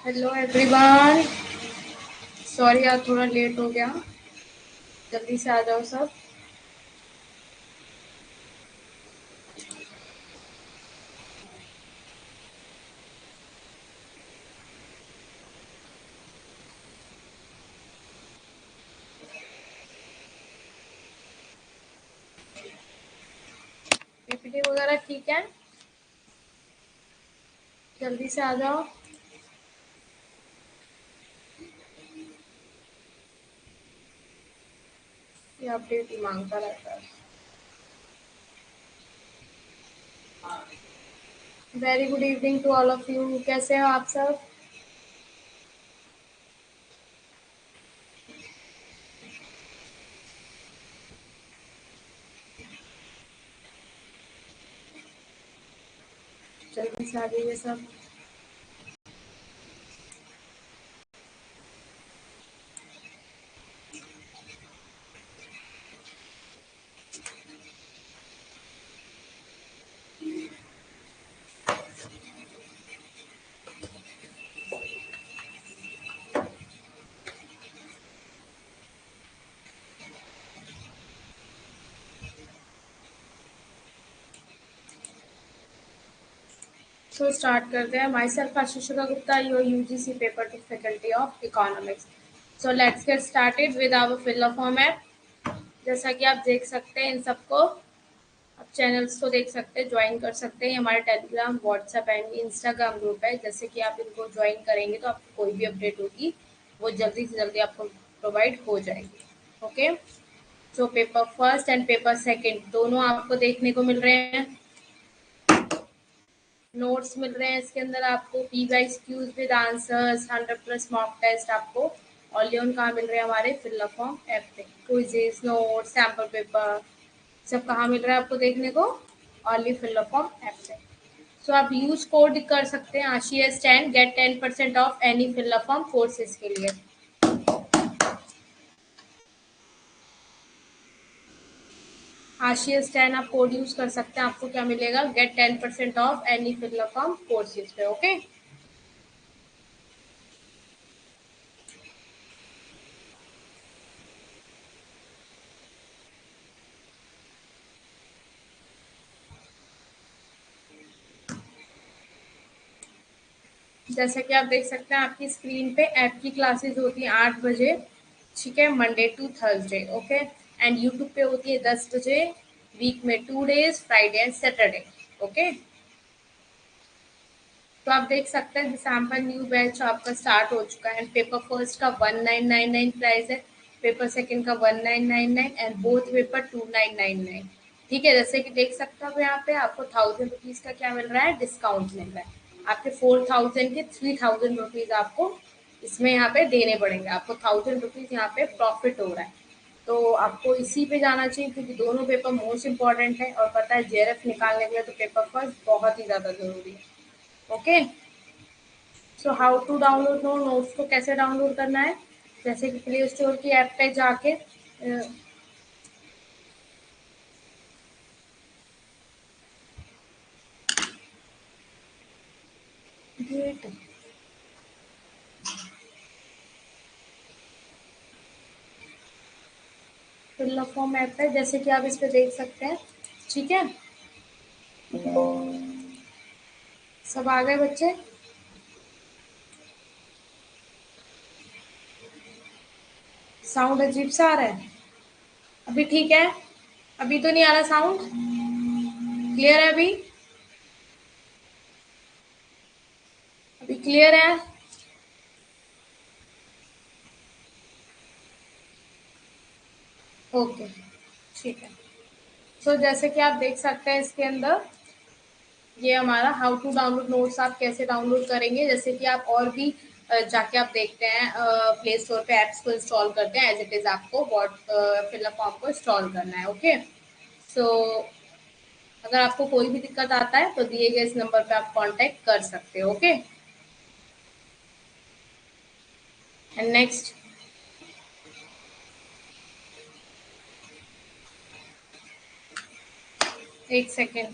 Hello everyone. Sorry यार थोड़ा late हो गया। जल्दी से आ जाओ सब। पीपीटी वगैरह ठीक है। जल्दी से आ जाओ। ये अपडेट ही मांगता रहता है। Very good evening to all of you. कैसे हो आप सब? जल्दी से आ जाइए सब। सो स्टार्ट करते हैं। Myself Ashisha Gupta, your UGC paper two faculty of economics. So let's get started with our full format. जैसा कि आप देख सकते हैं इन सबको, आप चैनल्स को देख सकते हैं, ज्वाइन कर सकते हैं। ये हमारे Telegram, WhatsApp and Instagram group है। जैसे कि आप इनको ज्वाइन करेंगे तो आपको कोई भी अपडेट होगी वो जल्दी से जल्दी आपको प्रोवाइड हो जाएगी। Okay. So paper first and paper second दोनों आपको देखने को मिल रहे हैं। नोट्स मिल रहे हैं इसके अंदर आपको। P Y Qs with answers, 100+ mock test आपको ऑल कहाँ मिल रहे हैं? हमारे फिल फॉर्म ऐप पे। क्विजेस, नोट्स, सैम्पल पेपर सब कहाँ मिल रहा है आपको देखने को? ओनली फिल फॉर्म ऐप पे। सो आप यूज कोड कर सकते हैं Ashish 10, get 10% off any fill form courses के लिए। आशीष 10 आप कोड यूज कर सकते हैं। आपको क्या मिलेगा? Get 10% off any fill form courses पे। ओके। जैसे कि आप देख सकते हैं आपकी स्क्रीन पे ऐप की क्लासेस होती हैं 8 बजे। ठीक है, Monday to Thursday. Okay. And YouTube पे होती है 10 बजे, वीक में 2 days, Friday and Saturday. Okay. तो आप देख सकते हैं दिसंबर न्यू बैच आपका स्टार्ट हो चुका है। एंड पेपर फर्स्ट का 1999 प्राइस है, पेपर सेकंड का 1999 एंड बोथ पेपर 2999। ठीक है, जैसे कि देख सकते हो यहाँ पे आपको 1000 रुपीज का क्या मिल रहा है? डिस्काउंट मिल रहा है। आपके 4000 के 3000 रुपीज आपको इसमें यहाँ पे देने पड़ेंगे। आपको 1000 रुपीज यहाँ पे प्रॉफिट हो रहा है। तो आपको इसी पे जाना चाहिए क्योंकि दोनों पेपर मोस्ट इंपॉर्टेंट है। और पता है जेआरएफ निकालने के लिए तो पेपर फर्स्ट बहुत ही ज्यादा जरूरी है। Okay. So how to download notes को कैसे डाउनलोड करना है? जैसे कि प्ले स्टोर की ऐप पे जाके गेट फिल फॉर्म ऐप है, जैसे कि आप इस पे देख सकते हैं। ठीक है, सब आ गए बच्चे? साउंड अजीब सा आ रहा है। अभी ठीक है? अभी तो नहीं आ रहा साउंड? क्लियर है अभी? अभी क्लियर है? ओके, ठीक है। सो जैसे कि आप देख सकते हैं इसके अंदर ये हमारा हाउ टू डाउनलोड नोट्स आप कैसे डाउनलोड करेंगे। जैसे कि आप और भी जाके आप देखते हैं प्ले स्टोर पे ऐप्स को इंस्टॉल करते हैं। एज इट इज आपको वॉट फिल फॉर्म को इंस्टॉल करना है। ओके। सो अगर आपको कोई भी दिक्कत आता है तो दिए गए इस नंबर पे आप कांटेक्ट कर सकते हो। ओके। And next. एक सेकेंड।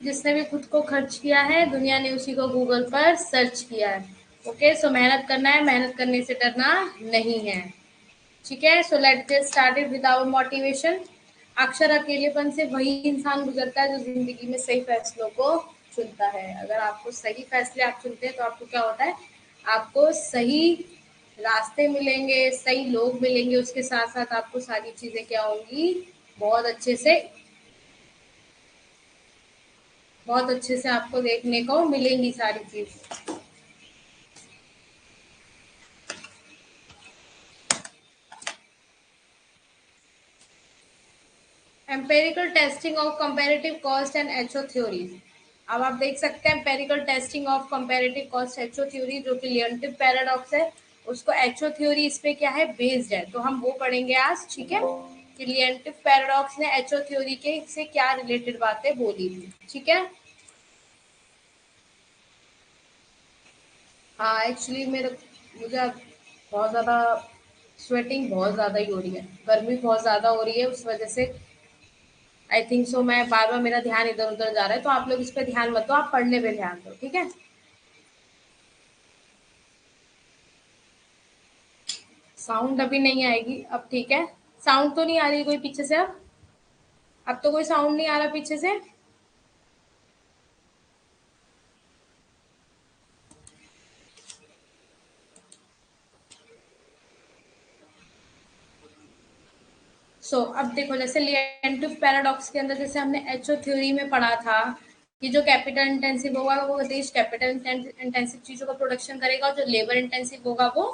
जिसने भी खुद को खर्च किया है, दुनिया ने उसी को गूगल पर सर्च किया है। ओके, सो मेहनत करना है, मेहनत करने से डरना नहीं है। ठीक है, so let's get started with our motivation. अक्सर अकेलेपन से वही इंसान गुजरता है जो जिंदगी में सही फैसलों को चुनता है। अगर आपको सही फैसले आप चुनते हैं तो आपको क्या होता है, आपको सही रास्ते मिलेंगे, सही लोग मिलेंगे, उसके साथ साथ आपको सारी चीजें क्या होंगी, बहुत अच्छे से बहुत अच्छे से आपको देखने को मिलेंगी सारी चीज। Empirical testing of comparative cost and HO theories. अब आप देख सकते हैं empirical testing of comparative cost HO theory, जो कि लियोनटिव पैराडॉक्स है, उसको एचओ थ्योरी इस पे क्या है, बेस्ड है। तो हम वो पढ़ेंगे आज। ठीक है, कि लियोनटिव पैराडॉक्स ने एचओ थ्योरी के से क्या रिलेटेड बातें बोली थी। ठीक है, हाँ एक्चुअली मुझे अब बहुत ज़्यादा स्वेटिंग बहुत ज़्यादा ही हो रही है, गर्मी बहुत ज़्यादा हो रही है, उस वजह से आई थिंक सो मैं बार बार मेरा ध्यान इधर उधर जा रहा है। तो आप लोग इस पे ध्यान मत दो, आप पढ़ने पे ध्यान दो। ठीक है, साउंड अभी नहीं आएगी अब। ठीक है, साउंड तो नहीं आ रही कोई पीछे से अब तो कोई साउंड नहीं आ रहा पीछे से। अब देखो, जैसे लिएंटिव पैराडॉक्स के अंदर जैसे हमने एचओ थ्योरी में पढ़ा था कि जो कैपिटल इंटेंसिव होगा वो देश कैपिटल इंटेंसिव चीजों का प्रोडक्शन करेगा, और जो लेबर इंटेंसिव होगा वो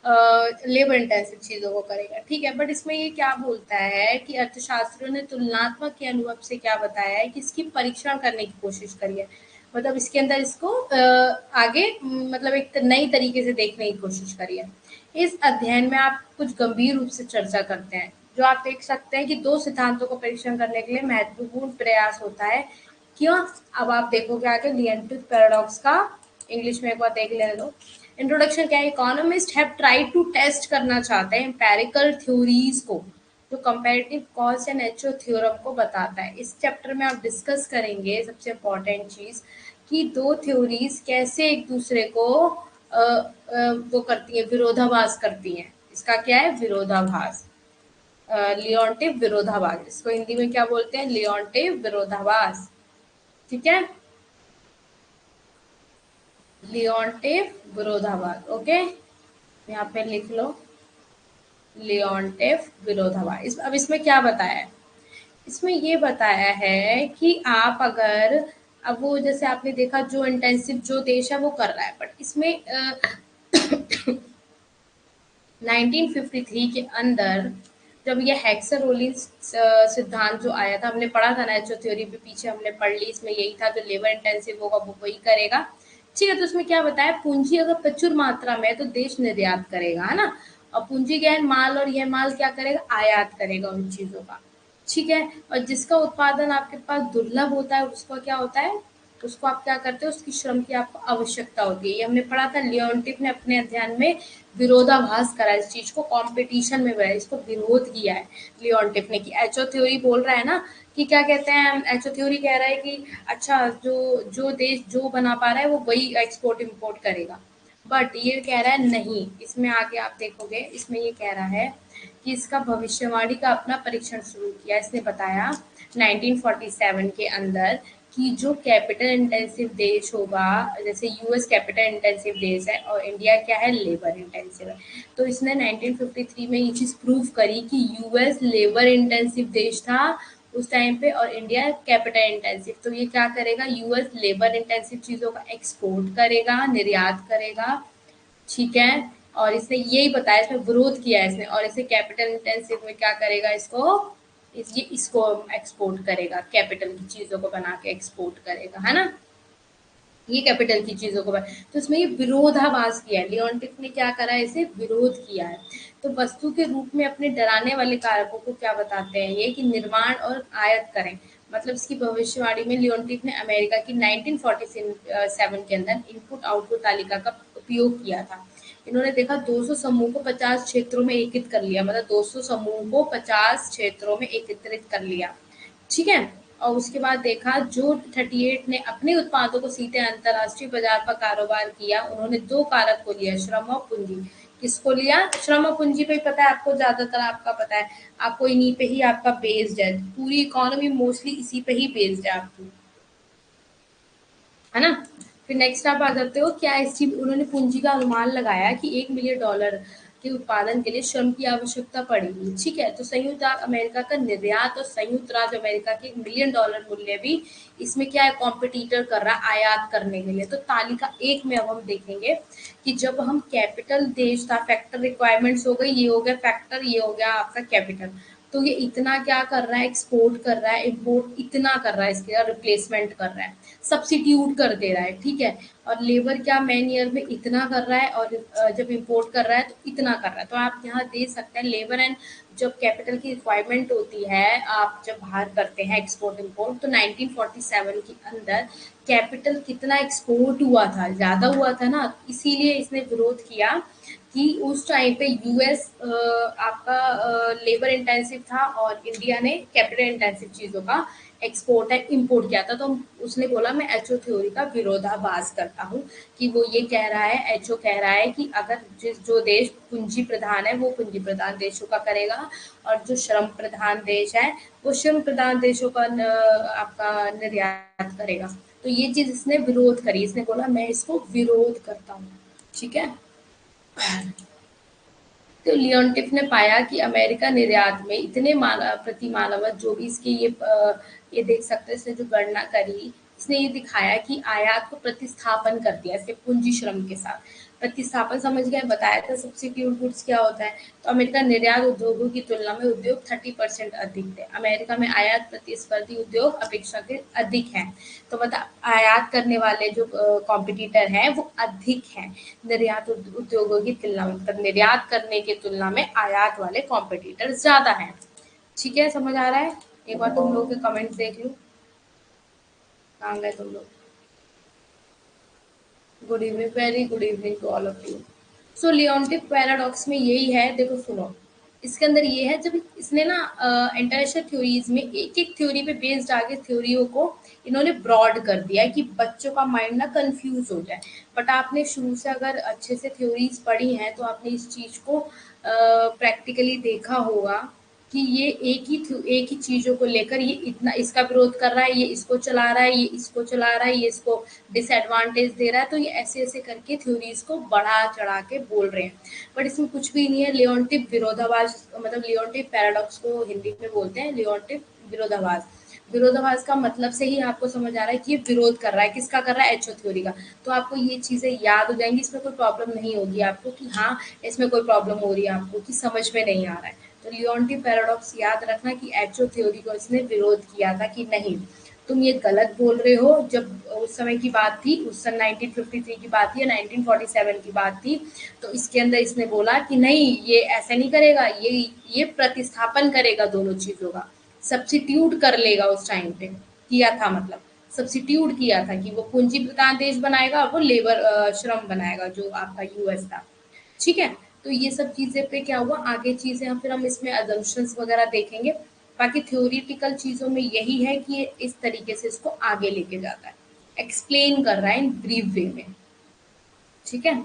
लेबर इंटेंसिव चीजों को करेगा। ठीक है, बट इसमें ये क्या बोलता है कि अर्थशास्त्रियों ने तुलनात्मक के अनुभव से क्या बताया है कि इसकी परीक्षण करने की कोशिश करी है। मतलब इसके अंदर इसको आगे मतलब एक नई तरीके से देखने की कोशिश करी है। इस अध्ययन में आप कुछ गंभीर रूप से चर्चा करते हैं, जो आप देख सकते हैं कि दो सिद्धांतों को परीक्षण करने के लिए महत्वपूर्ण प्रयास होता है। क्यों? अब आप देखोगे आगे लिएंटिव पैराडॉक्स का इंग्लिश में एक बार देख लेने दो। इंट्रोडक्शन क्या है, economist have tried to test करना चाहते हैं एम्पेरिकल थ्योरीज को, जो comparative cost and HO theorem को बताता है। इस चैप्टर में आप डिस्कस करेंगे सबसे इम्पोर्टेंट चीज कि दो थ्योरीज कैसे एक दूसरे को वो करती है, विरोधाभास करती हैं। इसका क्या है, विरोधाभास। लियोन्टिव विरोधाभास, इसको हिंदी में क्या बोलते हैं, लियोन्टिव विरोधाभास। ठीक है, लियोन्टिव विरोधाभास। ओके, यहाँ पे लिख लो लियोन्टिव विरोधाभास। अब इसमें क्या बताया है, इसमें ये बताया है कि आप अगर अब वो जैसे आपने देखा जो इंटेंसिव जो देश है वो कर रहा है, बट इसमें 1953 के अंदर जब ये हेक्सर-रोलिन सिद्धांत जो आया था, हमने पढ़ा था ना एचओ थ्योरी पे, पीछे हमने पढ़ ली। इसमें यही था जो लेबर इंटेंसिव होगा वो वही करेगा। ठीक है, तो उसमें क्या बताया, पूंजी अगर प्रचुर मात्रा में है तो देश निर्यात करेगा, है ना, और पूंजी क्या है, माल, और यह माल क्या करेगा, आयात करेगा उन चीजों का। ठीक है, और जिसका उत्पादन आपके पास दुर्लभ होता है उसका क्या होता है, उसको आप क्या करते हो, उसकी श्रम की आपको आवश्यकता होती है। ये हमने पढ़ा था, लियोन्टिफ ने अपने अध्ययन में विरोधाभास करा, इस चीज को कंपटीशन में बनाया, इसको विरोध किया है लियोन्टिफ ने। कि एचओ थ्योरी बोल रहा है ना कि क्या कहते हैं, एचओ थ्योरी कह रहा है कि अच्छा जो जो देश जो बना पा रहा है वो वही एक्सपोर्ट इम्पोर्ट करेगा, बट ये कह रहा है नहीं। इसमें आगे आप देखोगे, इसमें ये कह रहा है कि इसका भविष्यवाणी का अपना परीक्षण शुरू किया। इसने बताया 1947 के अंदर कि जो कैपिटल इंटेंसिव देश होगा, जैसे यूएस कैपिटल इंटेंसिव देश है और इंडिया क्या है, लेबर इंटेंसिव है। तो इसने 1953 में ये चीज़ प्रूव करी कि यूएस लेबर इंटेंसिव देश था उस टाइम पे, और इंडिया कैपिटल इंटेंसिव। तो ये क्या करेगा, यूएस लेबर इंटेंसिव चीज़ों का एक्सपोर्ट करेगा, निर्यात करेगा। ठीक है, और इसने यही बताया, इसमें विरोध किया है इसने, और इसे कैपिटल इंटेंसिव में क्या करेगा, इसको एक्सपोर्ट करेगा, कैपिटल की चीजों को बना के एक्सपोर्ट करेगा, है ना, ये कैपिटल की चीजों को तो इसमें ये विरोधाभास किया है। लियोन्टिफ ने क्या करा है, इसे विरोध किया है। तो वस्तु के रूप में अपने डराने वाले कारकों को क्या बताते हैं, ये कि निर्माण और आयात करें। मतलब इसकी भविष्यवाणी में लियोन्टिफ ने अमेरिका की 1947 के अंदर इनपुट आउटपुट तालिका का उपयोग किया था। इन्होंने देखा 200 समूह को 50 क्षेत्रों में एकीकृत कर लिया, मतलब 200 समूह को 50 क्षेत्रों में एकत्रित कर लिया। ठीक है, और उसके बाद देखा जो 38 ने अपने उत्पादों को सीधे अंतर्राष्ट्रीय बाजार पर कारोबार किया, उन्होंने दो कारक को लिया, श्रम और पूंजी। किसको लिया? श्रम और पूंजी पे ही पता है आपको, ज्यादातर आपका पता है, आपको इन्हीं पे ही आपका बेस्ड है, पूरी इकोनॉमी मोस्टली इसी पे ही बेस्ड है आपकी, है ना। फिर नेक्स्ट आप आ जाते हो, क्या इस चीज उन्होंने पूंजी का अनुमान लगाया कि $1 मिलियन के उत्पादन के लिए श्रम की आवश्यकता पड़ेगी। ठीक है, तो संयुक्त अमेरिका का निर्यात और संयुक्त राज्य अमेरिका के $1 मिलियन मूल्य भी इसमें क्या है, कॉम्पिटिटर कर रहा है आयात करने के लिए। तो तालिका एक में अब हम देखेंगे कि जब हम कैपिटल देश था, फैक्टर रिक्वायरमेंट्स हो गई, ये हो गया फैक्टर, ये हो गया आपका कैपिटल, तो ये इतना क्या कर रहा है, एक्सपोर्ट कर रहा है, इम्पोर्ट इतना कर रहा है, इसके रिप्लेसमेंट कर रहा है, सब्सिट्यूट कर दे रहा है। ठीक है, और लेबर क्या मैन ईयर में इतना कर रहा है, और जब इम्पोर्ट कर रहा है तो इतना कर रहा है। तो आप यहाँ दे सकते हैं लेबर एंड जब कैपिटल की रिक्वायरमेंट होती है, आप जब बाहर करते हैं एक्सपोर्ट इम्पोर्ट, तो 1947 के अंदर कैपिटल कितना एक्सपोर्ट हुआ था, ज़्यादा हुआ था ना, इसीलिए इसने विरोध किया कि उस टाइम पे यूएस आपका लेबर इंटेंसिव था और इंडिया ने कैपिटल इंटेंसिव चीज़ों का एक्सपोर्ट है इम्पोर्ट किया था। तो उसने बोला मैं एचओ थ्योरी का विरोधाभास करता हूँ, कि वो ये कह रहा है, एचओ कह रहा है कि अगर जो देश पूंजी प्रधान है वो पूंजी प्रधान देशों का करेगा, और जो श्रम प्रधान देश है वो श्रम प्रधान देशों का आपका निर्यात करेगा। तो ये चीज इसने विरोध करी, इसने बोला मैं इसको विरोध करता हूँ। ठीक है, तो लियोनटिफ ने पाया कि अमेरिका निर्यात में इतने प्रति मानव जो भी इसकी ये देख सकते हैं, इसने जो गणना करी, इसने ये दिखाया कि आयात को प्रतिस्थापन कर दिया इसके पूंजी श्रम के साथ। प्रतिस्थापन समझ गए, बताया था सब्सिट्यूट गुड्स क्या होता है। तो अमेरिका निर्यात उद्योगों की तुलना में उद्योग 30% अधिक थे, अमेरिका में आयात प्रतिस्पर्धी उद्योग अपेक्षाकृत अधिक हैं। तो मतलब आयात करने वाले जो कॉम्पिटिटर हैं वो अधिक हैं निर्यात उद्योगों की तुलना में, मतलब निर्यात करने की तुलना में आयात वाले कॉम्पिटिटर ज्यादा हैं। ठीक है, समझ आ रहा है? एक बार तुम लोग के कमेंट्स देख लो, कहाँ गए तुम लोग। Good evening, very good evening to all of you. So Leontief paradox में यही है, देखो सुनो, इसके अंदर ये है, जब इसने ना इंटरनेशनल थ्योरीज में एक एक थ्योरी पे बेस्ड आगे थ्योरियों को इन्होंने ब्रॉड कर दिया है कि बच्चों का माइंड ना कंफ्यूज हो जाए। बट आपने शुरू से अगर अच्छे से थ्योरीज पढ़ी हैं तो आपने इस चीज को प्रैक्टिकली देखा होगा कि ये एक ही चीजों को लेकर ये इतना इसका विरोध कर रहा है, ये इसको चला रहा है, ये इसको चला रहा है, ये इसको डिसएडवांटेज दे रहा है। तो ये ऐसे ऐसे करके थ्योरीज को बढ़ा चढ़ा के बोल रहे हैं, बट इसमें कुछ भी नहीं है। लियोन्टिफ विरोधाभास, मतलब लियोन्टिफ पैराडॉक्स को हिंदी में बोलते हैं लियोन्टिफ विरोधाभास। विरोधाभास का मतलब से ही आपको समझ आ रहा है कि ये विरोध कर रहा है, किसका कर रहा है, एचओ थ्योरी का। तो आपको ये चीजें याद हो जाएंगी, इसमें कोई प्रॉब्लम नहीं होगी आपको कि हाँ इसमें कोई प्रॉब्लम हो रही है आपको कि समझ में नहीं आ रहा है। तो लियोन्टिफ पैराडॉक्स याद रखना कि एचओ थ्योरी को इसने विरोध किया था कि नहीं तुम ये गलत बोल रहे हो। जब उस समय की बात थी, उस सन 1953 की बात थी या 1947 की बात थी, तो इसके अंदर इसने बोला कि नहीं ये ऐसा नहीं करेगा, ये प्रतिस्थापन करेगा दोनों चीजों का, सब्सिट्यूट कर लेगा। उस टाइम पे किया था, मतलब सब्सिट्यूट किया था कि वो पूंजी प्रधान देश बनाएगा और वो लेबर श्रम बनाएगा जो आपका यूएस था। ठीक है, तो ये सब चीजें पे क्या हुआ, आगे चीजें हम फिर हम इसमें अजम्पशंस वगैरह देखेंगे। बाकी थ्योरिटिकल चीजों में यही है कि ये इस तरीके से इसको आगे लेके जाता है, एक्सप्लेन कर रहा है इन ब्रीफ वे में। ठीक है,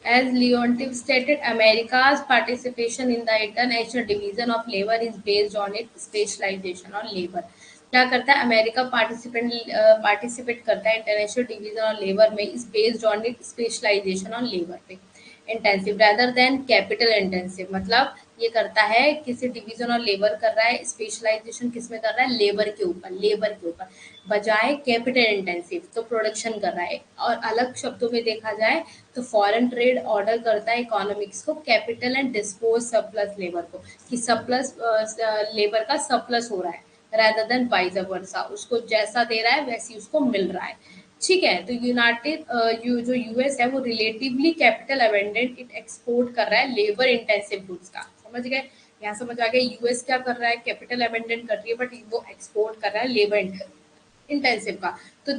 as Leontief stated, America's participation in the International Division of Labor is based on its specialization on labor. क्या करता है अमेरिका, पार्टिसिपेट करता है इंटरनेशनल डिवीजन ऑन लेबर में, is based on it specialisation on labour पे intensive rather than capital intensive. मतलब ये करता है किसी डिवीजन और लेबर कर रहा है, स्पेशलाइजेशन किस में कर रहा है, लेबर के ऊपर बजाय कैपिटल इंटेंसिव, तो प्रोडक्शन कर रहा है। और अलग शब्दों में देखा जाए तो फॉरेन ट्रेड ऑर्डर करता है इकोनॉमिक्स को, capital and dispose surplus labour को, कि सरप्लस लेबर का सरप्लस हो रहा है, rather देन वाइस वर्सा, उसको जैसा दे रहा है वैसी उसको मिल रहा है। ठीक है, तो जो यूएस है वो relatively capital abundant it export कर रहा है लेबर इंटेंसिव गुड्स का। समझ गए, यहाँ समझ आ गया यूएस क्या कर रहा है, कैपिटल अबेंडेंट कर रही है बट वो एक्सपोर्ट कर रहा है लेबर इंटेंसिव। इंटेंसिव का। तो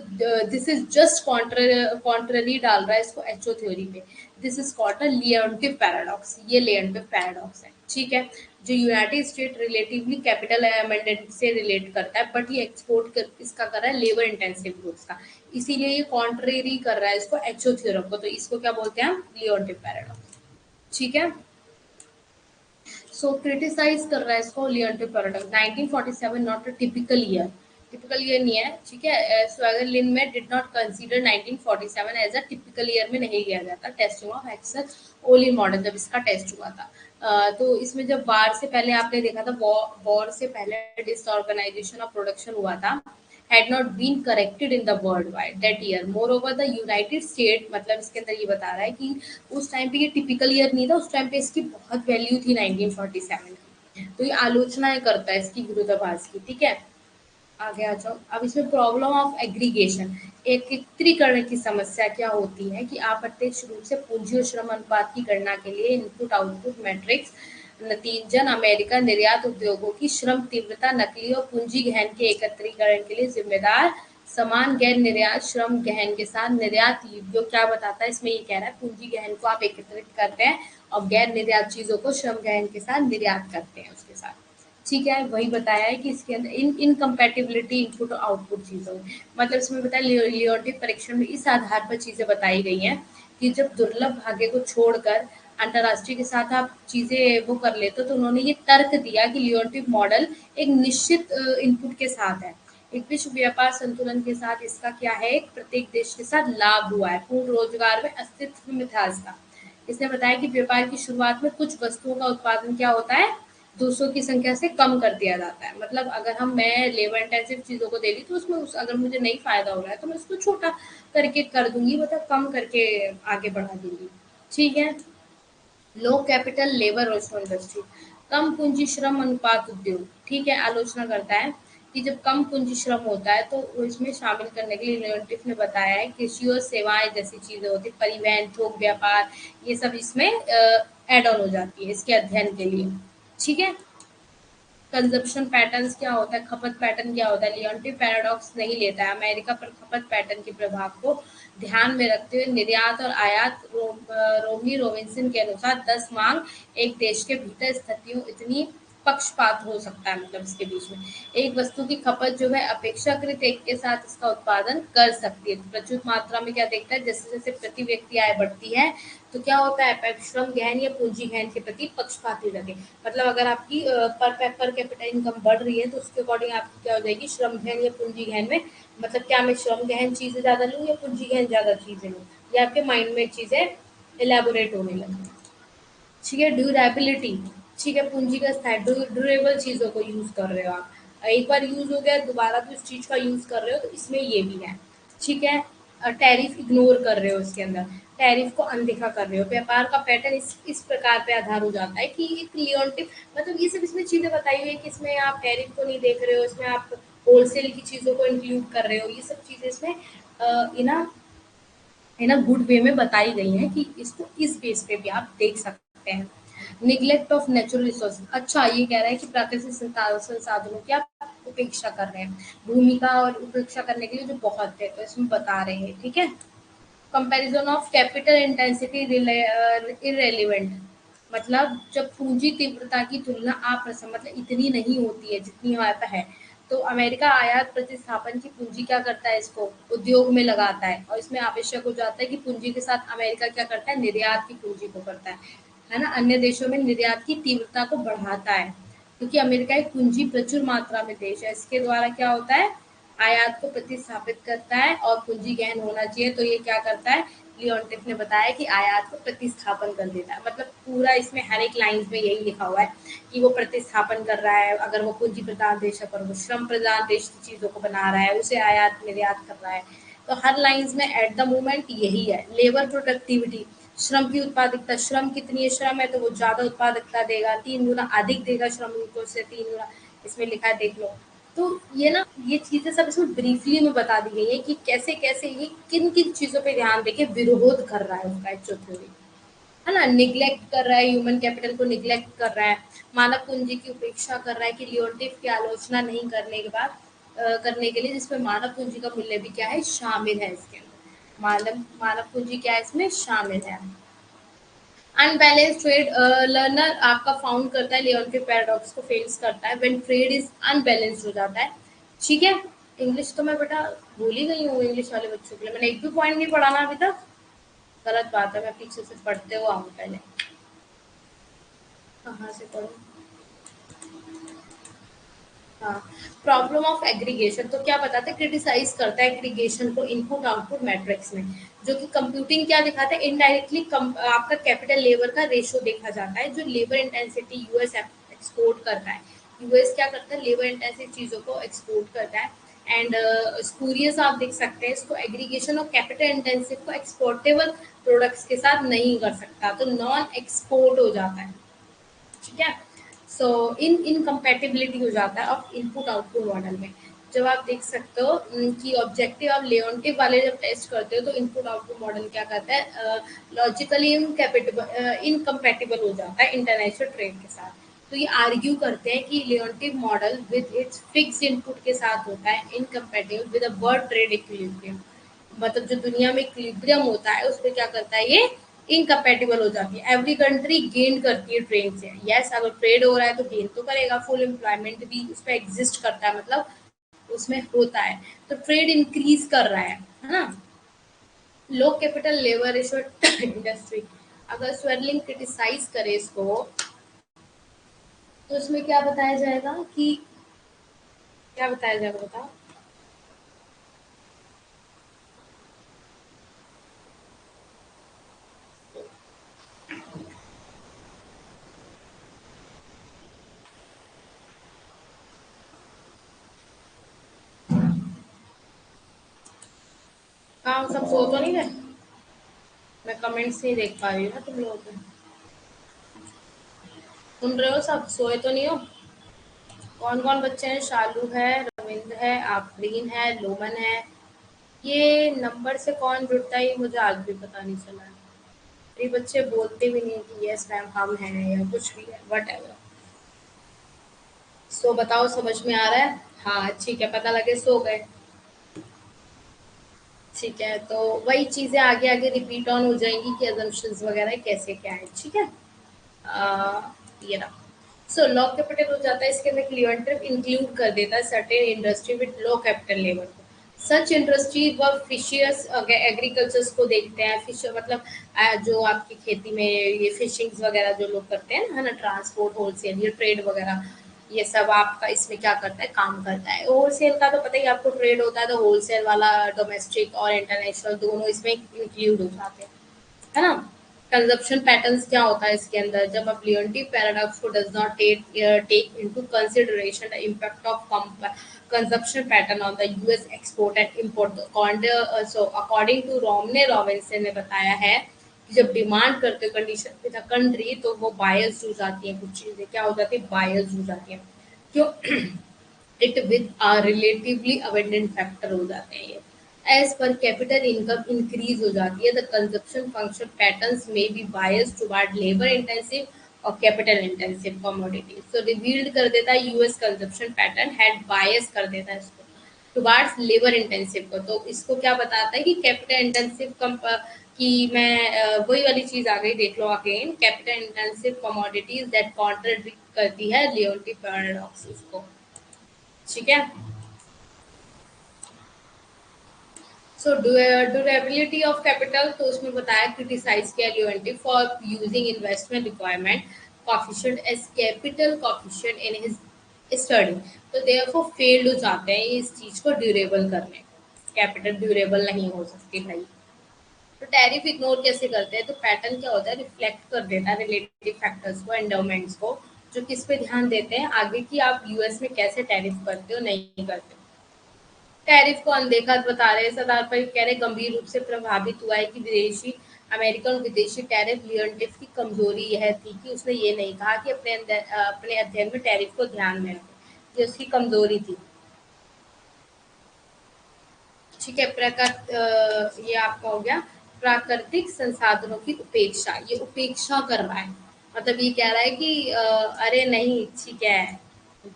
दिस इज जस्ट कॉन्ट्ररी डाल रहा है इसको एचओ थ्योरी पे। This is called a Leontief paradox, ये लियोन्टिव पैराडॉक्स है, ठीक है। जो United State relatively capital abundant से रिलेट करता है, बट ये एक्सपोर्ट कर इसका कर रहा है लेबर इंटेंसिव गुड्स का, इसीलिए ये कॉन्ट्रेरी कर रहा है इसको एचओ थ्योरम को, तो इसको क्या बोलते हैं हम, लियोन्टिव पैराडॉक्स, ठीक है। सो क्रिटिसाइज कर रहा है इसको Leontief paradox. 1947 not a typical year, typical year नहीं है, ठीक है। स्वागरलिन में did not consider 1947 as a typical year में नहीं लिया जाता testing of Heckscher Ohlin model जब इसका टेस्ट हुआ था। तो इसमें जब वार से पहले आपने देखा था, वॉर से पहले डिसऑर्गेनाइजेशन ऑफ प्रोडक्शन हुआ था, had not been corrected in the worldwide that year. Moreover, the United States, मतलब इसके अंदर ये बता रहा है कि उस टाइम पे ये टिपिकल ईयर नहीं था, उस टाइम पे इसकी बहुत वैल्यू थी 1947 की। तो ये आलोचनाएं करता है इसकी विरोधाभास की, ठीक है। आगे आ जाओ। अब इसमें प्रॉब्लम ऑफ एग्रीगेशन, एकत्रीकरण की समस्या क्या होती है कि अप्रत्यक्ष रूप से पूंजी और श्रम अनुपात की गणना के लिए इनपुट आउटपुट मैट्रिक्स नतीजन अमेरिका निर्यात उद्योगों की श्रम तीव्रता नकली और पूंजी गहन के एकत्रीकरण के लिए जिम्मेदार समान गैर निर्यात श्रम गहन के साथ निर्यात, जो क्या बताता है इसमें, ये कह रहा है पूंजी गहन को आप एकत्रित करते हैं और गैर निर्यात चीजों को श्रम गहन के साथ निर्यात करते हैं उसके साथ, ठीक है। वही बताया है कि इसके अंदर इनकम्पैटिबिलिटी इनपुट और आउटपुट चीज़ों में, मतलब इसमें बताया लियोटिव परीक्षण में इस आधार पर चीज़ें बताई गई हैं कि जब दुर्लभ भाग्य को छोड़कर अंतर्राष्ट्रीय के साथ आप चीज़ें वो कर लेते हो, तो उन्होंने ये तर्क दिया कि लियोटिव मॉडल एक निश्चित इनपुट के साथ है, एक विश्व व्यापार संतुलन के साथ इसका क्या है, एक प्रत्येक देश के साथ लाभ हुआ है, पूर्ण रोजगार में अस्तित्व में था इसका। इसने बताया कि व्यापार की शुरुआत में कुछ वस्तुओं का उत्पादन क्या होता है, 200 की संख्या से कम कर दिया जाता है। मतलब अगर मैं लेबर इंटेंसिव चीज़ों को दे रही तो उसमें अगर मुझे नहीं फ़ायदा हो रहा है तो मैं उसको छोटा करके कर दूँगी, मतलब कम करके आगे बढ़ा दूँगी, ठीक है। लो कैपिटल लेबर रेशो इंडस्ट्री, कम पूंजी श्रम अनुपात उद्योग, ठीक है। आलोचना करता है कि जब कम पूंजी श्रम होता है तो इसमें शामिल करने के लिए लियोन्टिफ ने बताया है कृषि और सेवाएं जैसी चीजें होती, परिवहन, थोक व्यापार, ये सब इसमें एड ऑन हो जाती है इसके अध्ययन के लिए, ठीक है। कंजप्शन पैटर्न्स क्या होता है, खपत पैटर्न क्या होता है, लियोन्टिव पैराडॉक्स नहीं लेता है अमेरिका पर खपत पैटर्न के प्रभाव को ध्यान में रखते हुए निर्यात और आयात रोमनी रोबिन्सन के अनुसार 10 मांग एक देश के भीतर स्थितियों इतनी पक्षपात हो सकता है, मतलब इसके बीच में एक वस्तु की खपत जो है अपेक्षाकृत एक के साथ इसका उत्पादन कर सकती है। तो प्रचुर मात्रा में क्या देखता है, जैसे जैसे प्रति व्यक्ति आय बढ़ती है तो क्या होता है, श्रम गहन या पूंजी गहन के प्रति पक्षपाती लगे, मतलब अगर आपकी पर कैपिटा इनकम बढ़ रही है तो उसके अकॉर्डिंग आपकी क्या हो जाएगी, श्रम गहन या पूंजी गहन में, मतलब क्या मैं श्रम गहन चीजें ज्यादा लूँ या पूंजी गहन ज्यादा चीजें लूँ, ये आपके माइंड में चीजें एलेबोरेट होने लगी, ठीक है। ड्यूरेबिलिटी, ठीक है, पूंजी का स्थायी ड्यूरेबल चीज़ों को यूज़ कर रहे हो आप, एक बार यूज़ हो गया दोबारा भी उस चीज़ का यूज़ कर रहे हो, तो इसमें ये भी है, ठीक है। टैरिफ इग्नोर कर रहे हो, इसके अंदर टैरिफ को अनदेखा कर रहे हो, व्यापार का पैटर्न इस प्रकार पे आधार हो जाता है कि एक लियोन्टिव, मतलब ये सब इसमें चीज़ें बताई हुई है कि इसमें आप टैरिफ को नहीं देख रहे हो, इसमें आप होलसेल की चीज़ों को इंक्लूड कर रहे हो, ये सब चीज़ें इसमें इना गुड वे में बताई गई हैं कि इसको इस बेस पे भी आप देख सकते हैं। निग्लेक्ट ऑफ नेचुरल रिसोर्स, अच्छा ये कह रहा है कि प्राकृतिक संसाधनों की आप उपेक्षा कर रहे हैं, भूमिका और उपेक्षा करने के लिए जो बहुत है, तो इसमें बता रहे हैं, ठीक है। Comparison of capital intensity irrelevant, मतलब जब पूंजी तीव्रता की तुलना मतलब इतनी नहीं होती है जितनी हमारे पास है, तो अमेरिका आयात प्रतिस्थापन की पूंजी क्या करता है, इसको उद्योग में लगाता है, और इसमें आवश्यक हो जाता है कि पूंजी के साथ अमेरिका क्या करता है, निर्यात की पूंजी को करता है ना, अन्य देशों में निर्यात की तीव्रता को बढ़ाता है, क्योंकि अमेरिका एक पूंजी प्रचुर मात्रा में देश है, इसके द्वारा क्या होता है, आयात को प्रतिस्थापित करता है और पूंजी गहन होना चाहिए, तो ये क्या करता है, लियोन्टिफ ने बताया कि आयात को प्रतिस्थापन कर देता है, मतलब पूरा इसमें हर एक लाइन में यही लिखा हुआ है कि वो प्रतिस्थापन कर रहा है, अगर वो पूंजी प्रधान देश है पर वो श्रम प्रधान देश की चीजों को बना रहा है, उसे आयात निर्यात कर रहा है, तो हर लाइंस में एट द मोमेंट यही है। लेबर प्रोडक्टिविटी, श्रम की उत्पादकता, श्रम कितनी है, श्रम है तो वो ज्यादा उत्पादकता देगा, 3 गुना अधिक देगा श्रमिकों से, 3 गुना, इसमें लिखा है देख लो। तो ये ना, ये चीजें सब इसमें ब्रीफली में बता दी गई है कि कैसे कैसे ये किन किन चीजों पे ध्यान देके विरोध कर रहा है उसका एचओ थ्योरी, है ना। निग्लेक्ट कर रहा है, ह्यूमन कैपिटल को निग्लेक्ट कर रहा है, मानव पूंजी की उपेक्षा कर रहा है कि लियोन्टिफ की आलोचना नहीं करने के बाद करने के लिए, जिसमें मानव पूंजी का मूल्य भी क्या है, शामिल है इसके अंदर। मानव मानव पूंजी क्या है, इसमें शामिल है। अनबैलेंस ट्रेड, लर्नर आपका फाउंड करता है लियोन के पैराडॉक्स को फेस करता है व्हेन ट्रेड इज अनबैलेंस्ड हो जाता है। ठीक है, इंग्लिश तो मैं बेटा भूल ही गई हूँ, इंग्लिश वाले बच्चों के लिए मैंने एक भी पॉइंट नहीं पढ़ा ना अभी तक। गलत बात है, मैं पीछे से पढ़ते हुए आऊँ पहले। कहाँ से पढ़ूँ? हाँ, प्रॉब्लम ऑफ एग्रीगेशन तो क्या बताते हैं, क्रिटिसाइज करता है एग्रीगेशन को इनपुट आउटपुट मैट्रिक्स में, जो कि कंप्यूटिंग क्या दिखाता है, इनडायरेक्टली आपका कैपिटल लेबर का रेशो देखा जाता है, जो लेबर इंटेंसिटी यूएस एक्सपोर्ट करता है। यूएस क्या करता है, लेबर इंटेंसिव चीज़ों को एक्सपोर्ट करता है। एंड स्पूरियस आप देख सकते हैं इसको, एग्रीगेशन और कैपिटल इंटेंसिव को एक्सपोर्टेबल प्रोडक्ट्स के साथ नहीं कर सकता, तो नॉन एक्सपोर्ट हो जाता है। ठीक है, सो इनकम्पैटिबिलिटी हो जाता है अब इनपुट आउटपुट मॉडल में। जब आप देख सकते हो कि ऑब्जेक्टिव आप लेओन्टिव वाले जब टेस्ट करते हो तो इनपुट आउटपुट मॉडल क्या करता है, लॉजिकली इनकम्पैटिबल हो जाता है इंटरनेशनल ट्रेड के साथ। तो ये आर्ग्यू करते हैं कि Leontief model with its fix input के साथ होता है incompatible with a world trade equilibrium. मतलब जो दुनिया में इक्विलिब्रियम होता है उसमें क्या करता है, ये इनकम्पैटिबल हो जाती है। एवरी कंट्री गेन करती है ट्रेड से। यस, अगर ट्रेड हो रहा है तो गेन तो करेगा, फुल एम्प्लॉयमेंट भी उस पर एग्जिस्ट करता है, मतलब उसमें होता है, तो ट्रेड इंक्रीज कर रहा है ना। लो कैपिटल लेबर रेशो इंडस्ट्री, अगर स्वेरलिंग क्रिटिसाइज करे इसको तो इसमें क्या बताया जाएगा कि, क्या बताया जाएगा बताओ। हाँ, सब सो तो नहीं रहे, मैं कमेंट्स नहीं देख पा रही हूँ ना तुम लोगों के। सुन रहे हो, सब सोए तो नहीं हो? कौन कौन बच्चे हैं? शालू है, रविंद्र है, आफरीन है, लोमन है। ये नंबर से कौन जुड़ता है ये मुझे आज भी पता नहीं चला है। ये बच्चे बोलते भी नहीं कि यस मैम हम हैं या कुछ भी है, वट एवर। सो बताओ, समझ में आ रहा है? हाँ ठीक है, पता लगे सो गए। ठीक है, तो वही चीजें आगे आगे रिपीट ऑन हो जाएंगी कि अजम्पशंस वगैरह कैसे क्या है। ठीक है, आ, ये रहा। सो लो कैपिटल हो जाता है, इसके अंदर क्लियरेटिव इंक्लूड कर देता है certain industry with low capital level को। सच इंडस्ट्री व फिशियर्स एग्रीकल्चर्स को देखते हैं, फिश मतलब जो आपकी खेती में ये फिशिंग्स वगैरह जो लोग करते हैं ना, है ना, ट्रांसपोर्ट होलसेल ये ट्रेड वगैरह, ये सब आपका इसमें क्या करता है, काम करता है। होलसेल का तो पता ही आपको ट्रेड होता है, तो होलसेल वाला डोमेस्टिक और इंटरनेशनल दोनों इसमें इंक्लूड हो जाते हैं, है ना। कंजप्शन पैटर्न्स क्या होता है इसके अंदर, जब आप लियोन्टिव पैराडॉक्स को does not take into consideration the impact of consumption pattern on the US export and import. So according to Romney Robinson ने बताया है कि जब डिमांड करते कंडीशन विद अ कंट्री तो वो बायस्ड हो जाती है, कुछ चीजें क्या हो जाती है, बायस्ड हो जाती है। क्यों? It with a relatively abundant factor हो जाते हैं ये। As per capital income increase हो जाती है, द कंजप्शन फंक्शन पैटर्न्स में बी बायस टुवर्ड लेबर इंटेंसिव और कैपिटल इंटेंसिव कमोडिटीज। तो रिवील्ड कर देता है यूएस कंजप्शन पैटर्न हैड बायस कर देता है इसको टुवर्ड्स लेबर इंटेंसिव को। तो इसको क्या बताता है कि कैपिटल इंटेंसिव कम कि मैं वही वाली चीज आ गई, देख लो again, capital intensive commodities that contradict करती है लियोन्टिव पैराडॉक्स को। ठीक है, सो ड्यूरेबिलिटी ऑफ कैपिटल तो उसमें बताया, क्रिटिसाइज किया Leontief for using investment requirement coefficient as capital coefficient in his study. तो देयरफॉर फेल्ड हो जाते हैं इस चीज को ड्यूरेबल करने, कैपिटल ड्यूरेबल नहीं हो सकती भाई। तो टैरिफ इग्नोर कैसे करते हैं, तो पैटर्न क्या होता है, रिफ्लेक्ट कर देता है रिलेटिव फैक्टर्स को, एंडोमेंट्स को, जो किस पे ध्यान देते हैं आगे कि आप यूएस में कैसे टैरिफ करते हो नहीं करते हो। टैरिफ को अनदेखा बता रहे हैं, इस आधार पर कह रहे गंभीर रूप से प्रभावित हुआ है कि विदेशी अमेरिकन और विदेशी टैरिफ लियोन्टिफ की कमजोरी यह थी कि उसने ये नहीं कहा कि अपने अध्ययन में टैरिफ को ध्यान में रखें, ये उसकी कमजोरी थी। ठीक है, ये आपका हो गया प्राकृतिक संसाधनों की उपेक्षा, ये उपेक्षा कर रहा है, मतलब ये कह रहा है कि अरे नहीं ठीक है,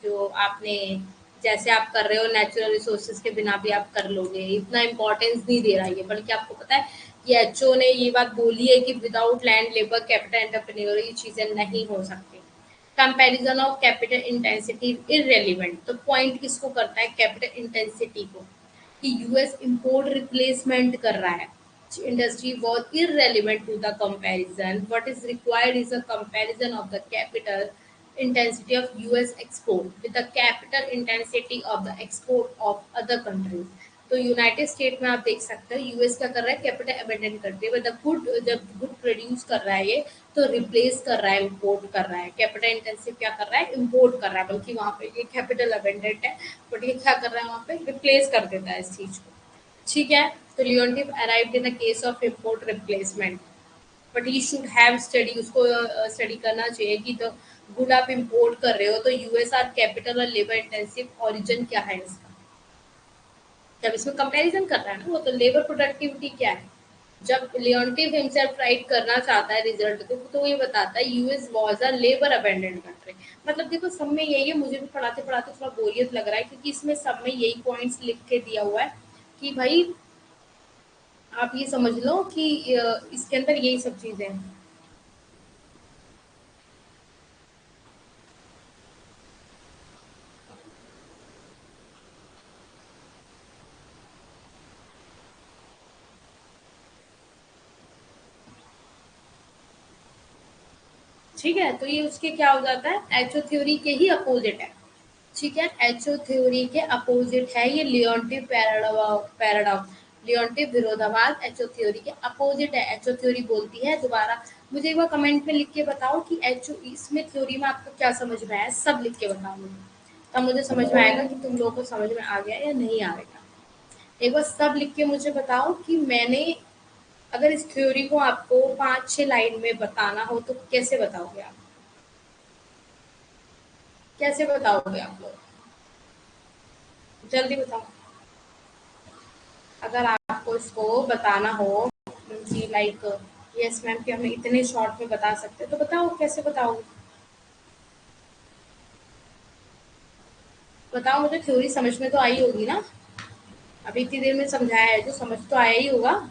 जो आपने जैसे आप कर रहे हो नेचुरल रिसोर्सेज के बिना भी आप कर लोगे, इतना इम्पोर्टेंस नहीं दे रहा है ये। बल्कि आपको पता है कि एचओ ने ये बात बोली है कि without land labour capital entrepreneur ये चीजें नहीं हो सकती। Comparison of capital intensity irrelevant, तो पॉइंट किसको करता है? कैपिटल इंटेंसिटी को, कि यूएस इंपोर्ट रिप्लेसमेंट कर रहा है। Industry was irrelevant to the comparison. What is required is a comparison of the capital intensity of US export with the capital intensity of the export of other countries. तो United state में आप देख सकते हो US क्या कर रहा है? कैपिटल अबेंडन कंट्री है, मतलब गुड, जब गुड प्रोड्यूस कर रहा है ये, तो रिप्लेस कर रहा है, इम्पोर्ट कर रहा है। कैपिटल इंटेंसिव क्या कर रहा है? इम्पोर्ट कर रहा है। बल्कि वहाँ पे ये कैपिटल अबेंडेंट है, बट ये क्या कर रहा है? वहाँ पे रिप्लेस कर देता है इस चीज को। ठीक है। तो Leontief arrived in the case of import replacement, but he should have study, उसको स्टडी करना चाहिए कि तो गुड आप इम्पोर्ट कर रहे हो तो यूएस आर कैपिटल और लेबर इंटेंसिव ओरिजिन क्या है इसका। जब इसमें कंपैरिजन कर रहा है ना वो, तो लेबर प्रोडक्टिविटी क्या है। जब लियोनटिव हिमसेल्फ राइट करना चाहता है रिजल्ट को, तो ये बताता है US was a labour abundant country. मतलब देखो सब में यही है, मुझे भी पढ़ाते पढ़ाते थोड़ा बोरियत लग रहा है, क्योंकि इसमें सब में यही पॉइंट्स लिख के दिया हुआ है कि भाई आप ये समझ लो कि इसके अंदर यही सब चीजें हैं। ठीक है, तो ये उसके क्या हो जाता है? एचओ थ्योरी के ही अपोजिट है। ठीक है, एचओ थ्योरी के अपोजिट है ये लियोनटिव पैराडॉक्स। लियोनटिव विरोधाभास एचओ थ्योरी के अपोजिट है। एचओ थ्योरी बोलती है, दोबारा मुझे एक बार कमेंट में लिख के बताओ कि एचओ इसमें थ्योरी में आपको क्या समझ में आया, सब लिख के बताओ मुझे, तब मुझे समझ में आएगा कि तुम लोगों को समझ में आ गया या नहीं आएगा। एक बार सब लिख के मुझे बताओ कि मैंने, अगर इस थ्योरी को आपको 5-6 लाइन में बताना हो तो कैसे बताओगे आप? कैसे बताओगे आप लोग? जल्दी बताओ। अगर आपको इसको बताना हो कि लाइक यस मैम कि हमें इतने शॉर्ट में बता सकते हैं, तो बताओ कैसे बताओगे? बताओ, मुझे थ्योरी समझ में तो आई होगी ना? अभी इतनी देर में समझाया है तो समझ तो आया ही होगा।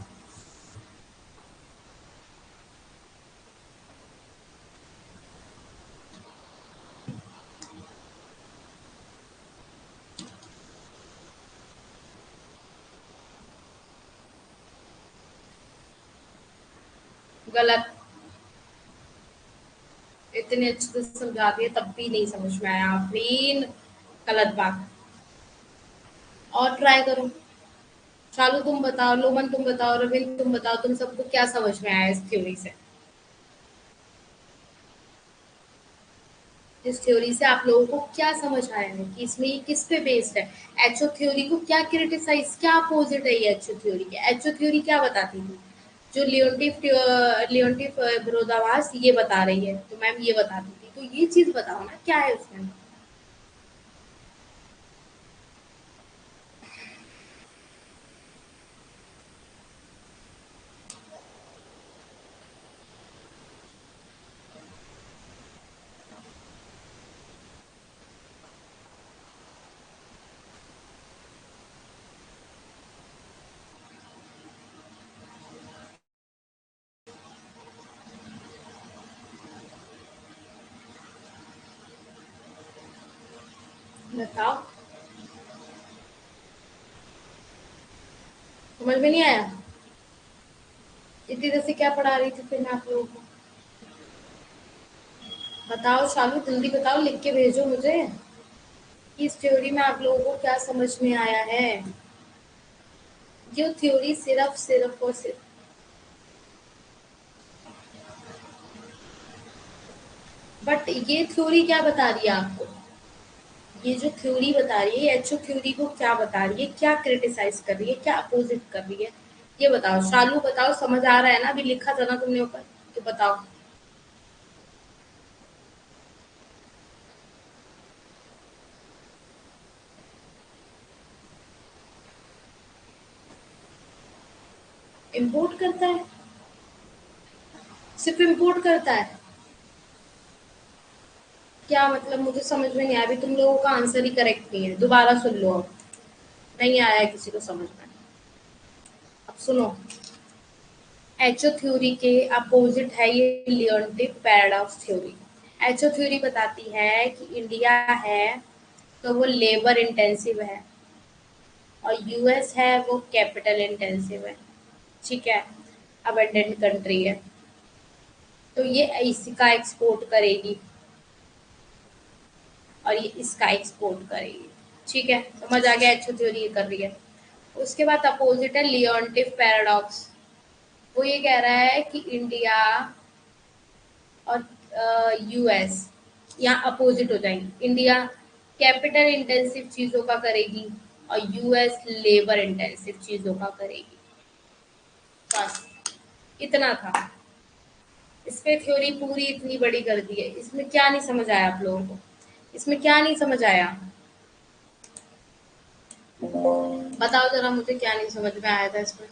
गलत। इतने अच्छे से समझा दिए तब भी नहीं समझ में आया, फिर गलत बात। और ट्राई करो। चालू तुम बताओ, लोमन तुम बताओ, रविंद्र तुम बताओ, तुम सबको क्या समझ में आया इस थ्योरी से? इस थ्योरी से आप लोगों को क्या समझ आया है कि इसमें ये किस पे बेस्ड है? एचओ थ्योरी को क्या क्रिटिसाइज, क्या अपोजिट है ये एचओ थ्योरी के? एचओ थ्योरी क्या बताती थी? जो लियोनटिव विरोधाभास ये बता रही है, तो मैम ये बताती थी, तो ये चीज बताओ ना क्या है उसमें। बताओ। समझ में नहीं आया? इतनी देर से क्या पढ़ा रही थी फिर मैं आप लोगों को? बताओ शालू, जल्दी बताओ, लिख के भेजो मुझे कि इस थ्योरी में आप लोगों को क्या समझ में आया है। ये थ्योरी सिर्फ सिर्फ और सिर्फ, बट ये थ्योरी क्या बता रही है आपको? ये जो थ्योरी बता रही है एचओ थ्योरी को क्या बता रही है, क्या क्रिटिसाइज कर रही है, क्या अपोजिट कर रही है? ये बताओ शालू, बताओ, समझ आ रहा है ना? अभी लिखा था ना तुमने ऊपर, तो बताओ। इम्पोर्ट करता है? सिर्फ इम्पोर्ट करता है? क्या मतलब, मुझे समझ में नहीं आया, अभी तुम लोगों का आंसर ही करेक्ट नहीं है, दोबारा सुन लो अब। नहीं आया है किसी को समझ में। अब सुनो, एचो थ्योरी के अपोजिट है ये Leontief paradox theory. Echo theory बताती है कि इंडिया है तो वो लेबर इंटेंसिव है, और यूएस है वो कैपिटल इंटेंसिव है। ठीक है, अबंडेंट कंट्री है, तो ये इसका एक्सपोर्ट करेगी और ये इसका एक्सपोर्ट करेगी। ठीक है, समझ आ गया, एचो थ्योरी ये कर रही है। उसके बाद अपोजिट है लियोन्टिफ पैराडॉक्स। वो ये कह रहा है कि इंडिया और यूएस यहाँ अपोजिट हो जाएंगे। इंडिया कैपिटल इंटेंसिव चीजों का करेगी और यूएस लेबर इंटेंसिव चीजों का करेगी। बस इतना था। इस पे थ्योरी पूरी इतनी बड़ी कर दी है, इसमें क्या नहीं समझ आया आप लोगों को? इसमें क्या नहीं समझ आया? बताओ जरा मुझे, क्या नहीं समझ में आया था इसमें?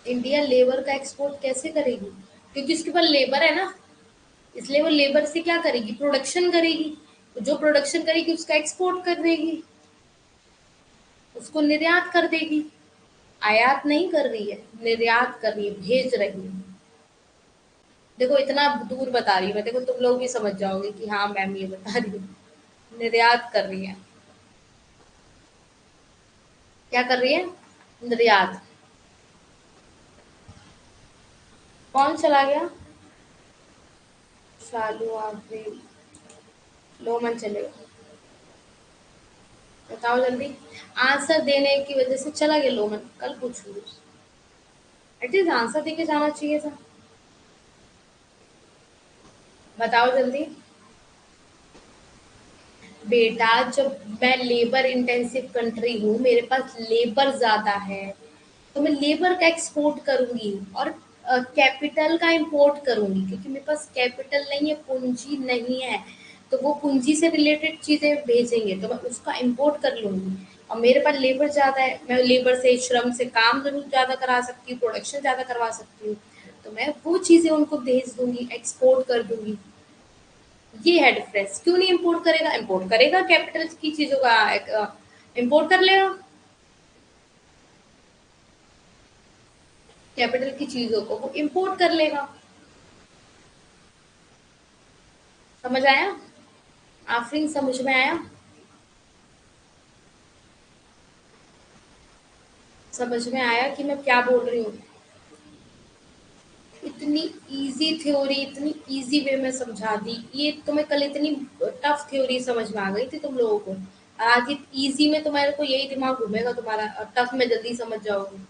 इंडिया लेबर का एक्सपोर्ट कैसे करेगी? क्योंकि उसके पास लेबर है ना, इसलिए वो लेबर से क्या करेगी? प्रोडक्शन करेगी। तो जो प्रोडक्शन करेगी उसका एक्सपोर्ट कर देगी, उसको निर्यात कर देगी। आयात नहीं कर रही है, निर्यात कर रही है, भेज रही है। देखो इतना दूर बता रही हूँ मैं, देखो तुम लोग भी समझ जाओगे कि हाँ मैम ये बता रही है। निर्यात कर रही है। क्या कर रही है? निर्यात। कौन चला गया? शालू आफरीन। लोमन चलेगा। बताओ जल्दी। आंसर देने की वजह से चला गया लोमन, कल पूछूंगी। एटलीस्ट आंसर देके जाना चाहिए था। बताओ जल्दी। बेटा जब मैं लेबर इंटेंसिव कंट्री हूँ, मेरे पास लेबर ज्यादा है, तो मैं लेबर का एक्सपोर्ट करूंगी और कैपिटल का इंपोर्ट करूंगी, क्योंकि मेरे पास कैपिटल नहीं है, पूंजी नहीं है। तो वो पूंजी से रिलेटेड चीजें भेजेंगे तो मैं उसका इंपोर्ट कर लूंगी। और मेरे पास लेबर ज्यादा है, मैं लेबर से, श्रम से काम जरूर ज्यादा करा सकती हूँ, प्रोडक्शन ज्यादा करवा सकती हूँ। तो मैं वो चीजें उनको भेज दूंगी, एक्सपोर्ट कर दूंगी। ये है डिफरेंस। क्यों नहीं इंपोर्ट करेगा? इंपोर्ट करेगा, कैपिटल की चीजों का इंपोर्ट कर लेगा, कैपिटल की चीजों को वो इंपोर्ट कर लेगा। समझ आया? आफरीन समझ में आया? समझ में आया कि मैं क्या बोल रही हूँ? इतनी इजी थ्योरी, इतनी इजी वे में समझा दी। ये तुम्हें कल इतनी टफ थ्योरी समझ में आ गई थी तुम लोगों को, आज इजी में तुम्हारे को यही दिमाग घूमेगा तुम्हारा, और टफ में जल्दी समझ जाओगे।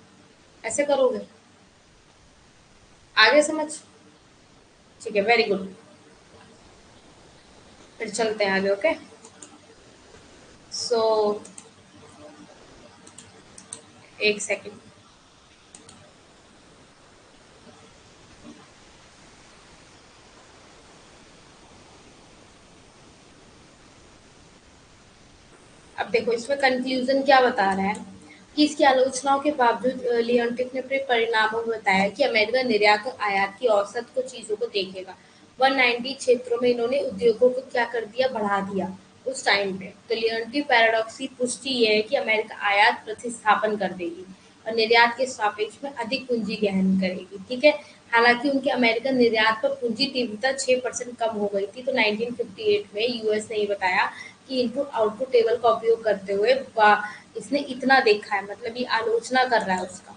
ऐसे करोगे? आगे समझ। ठीक है, वेरी गुड। फिर चलते हैं आगे। ओके, सो एक सेकेंड। अब देखो इसमें कंक्लूजन क्या बता रहा है कि इसकी आलोचनाओं के बावजूद लियोन्टिफ ने अपने परिणामों में बताया कि अमेरिका निर्यात और आयात की औसत को चीजों को देखेगा। 190 क्षेत्रों में इन्होंने उद्योगों को क्या कर दिया? बढ़ा दिया उस टाइम पे। तो लियोन्टिफ पैराडॉक्स की पुष्टि ये है कि अमेरिका आयात प्रतिस्थापन कर देगी और निर्यात के सापेक्ष में अधिक पूंजी ग्रहण करेगी। ठीक है, हालांकि उनके अमेरिकन निर्यात पर पूंजी तीव्रता 6% कम हो गई थी। तो 1958 में यूएस ने ये बताया कि इनपुट आउटपुट टेबल का उपयोग करते हुए इसने इतना देखा है, मतलब ये आलोचना कर रहा है उसका।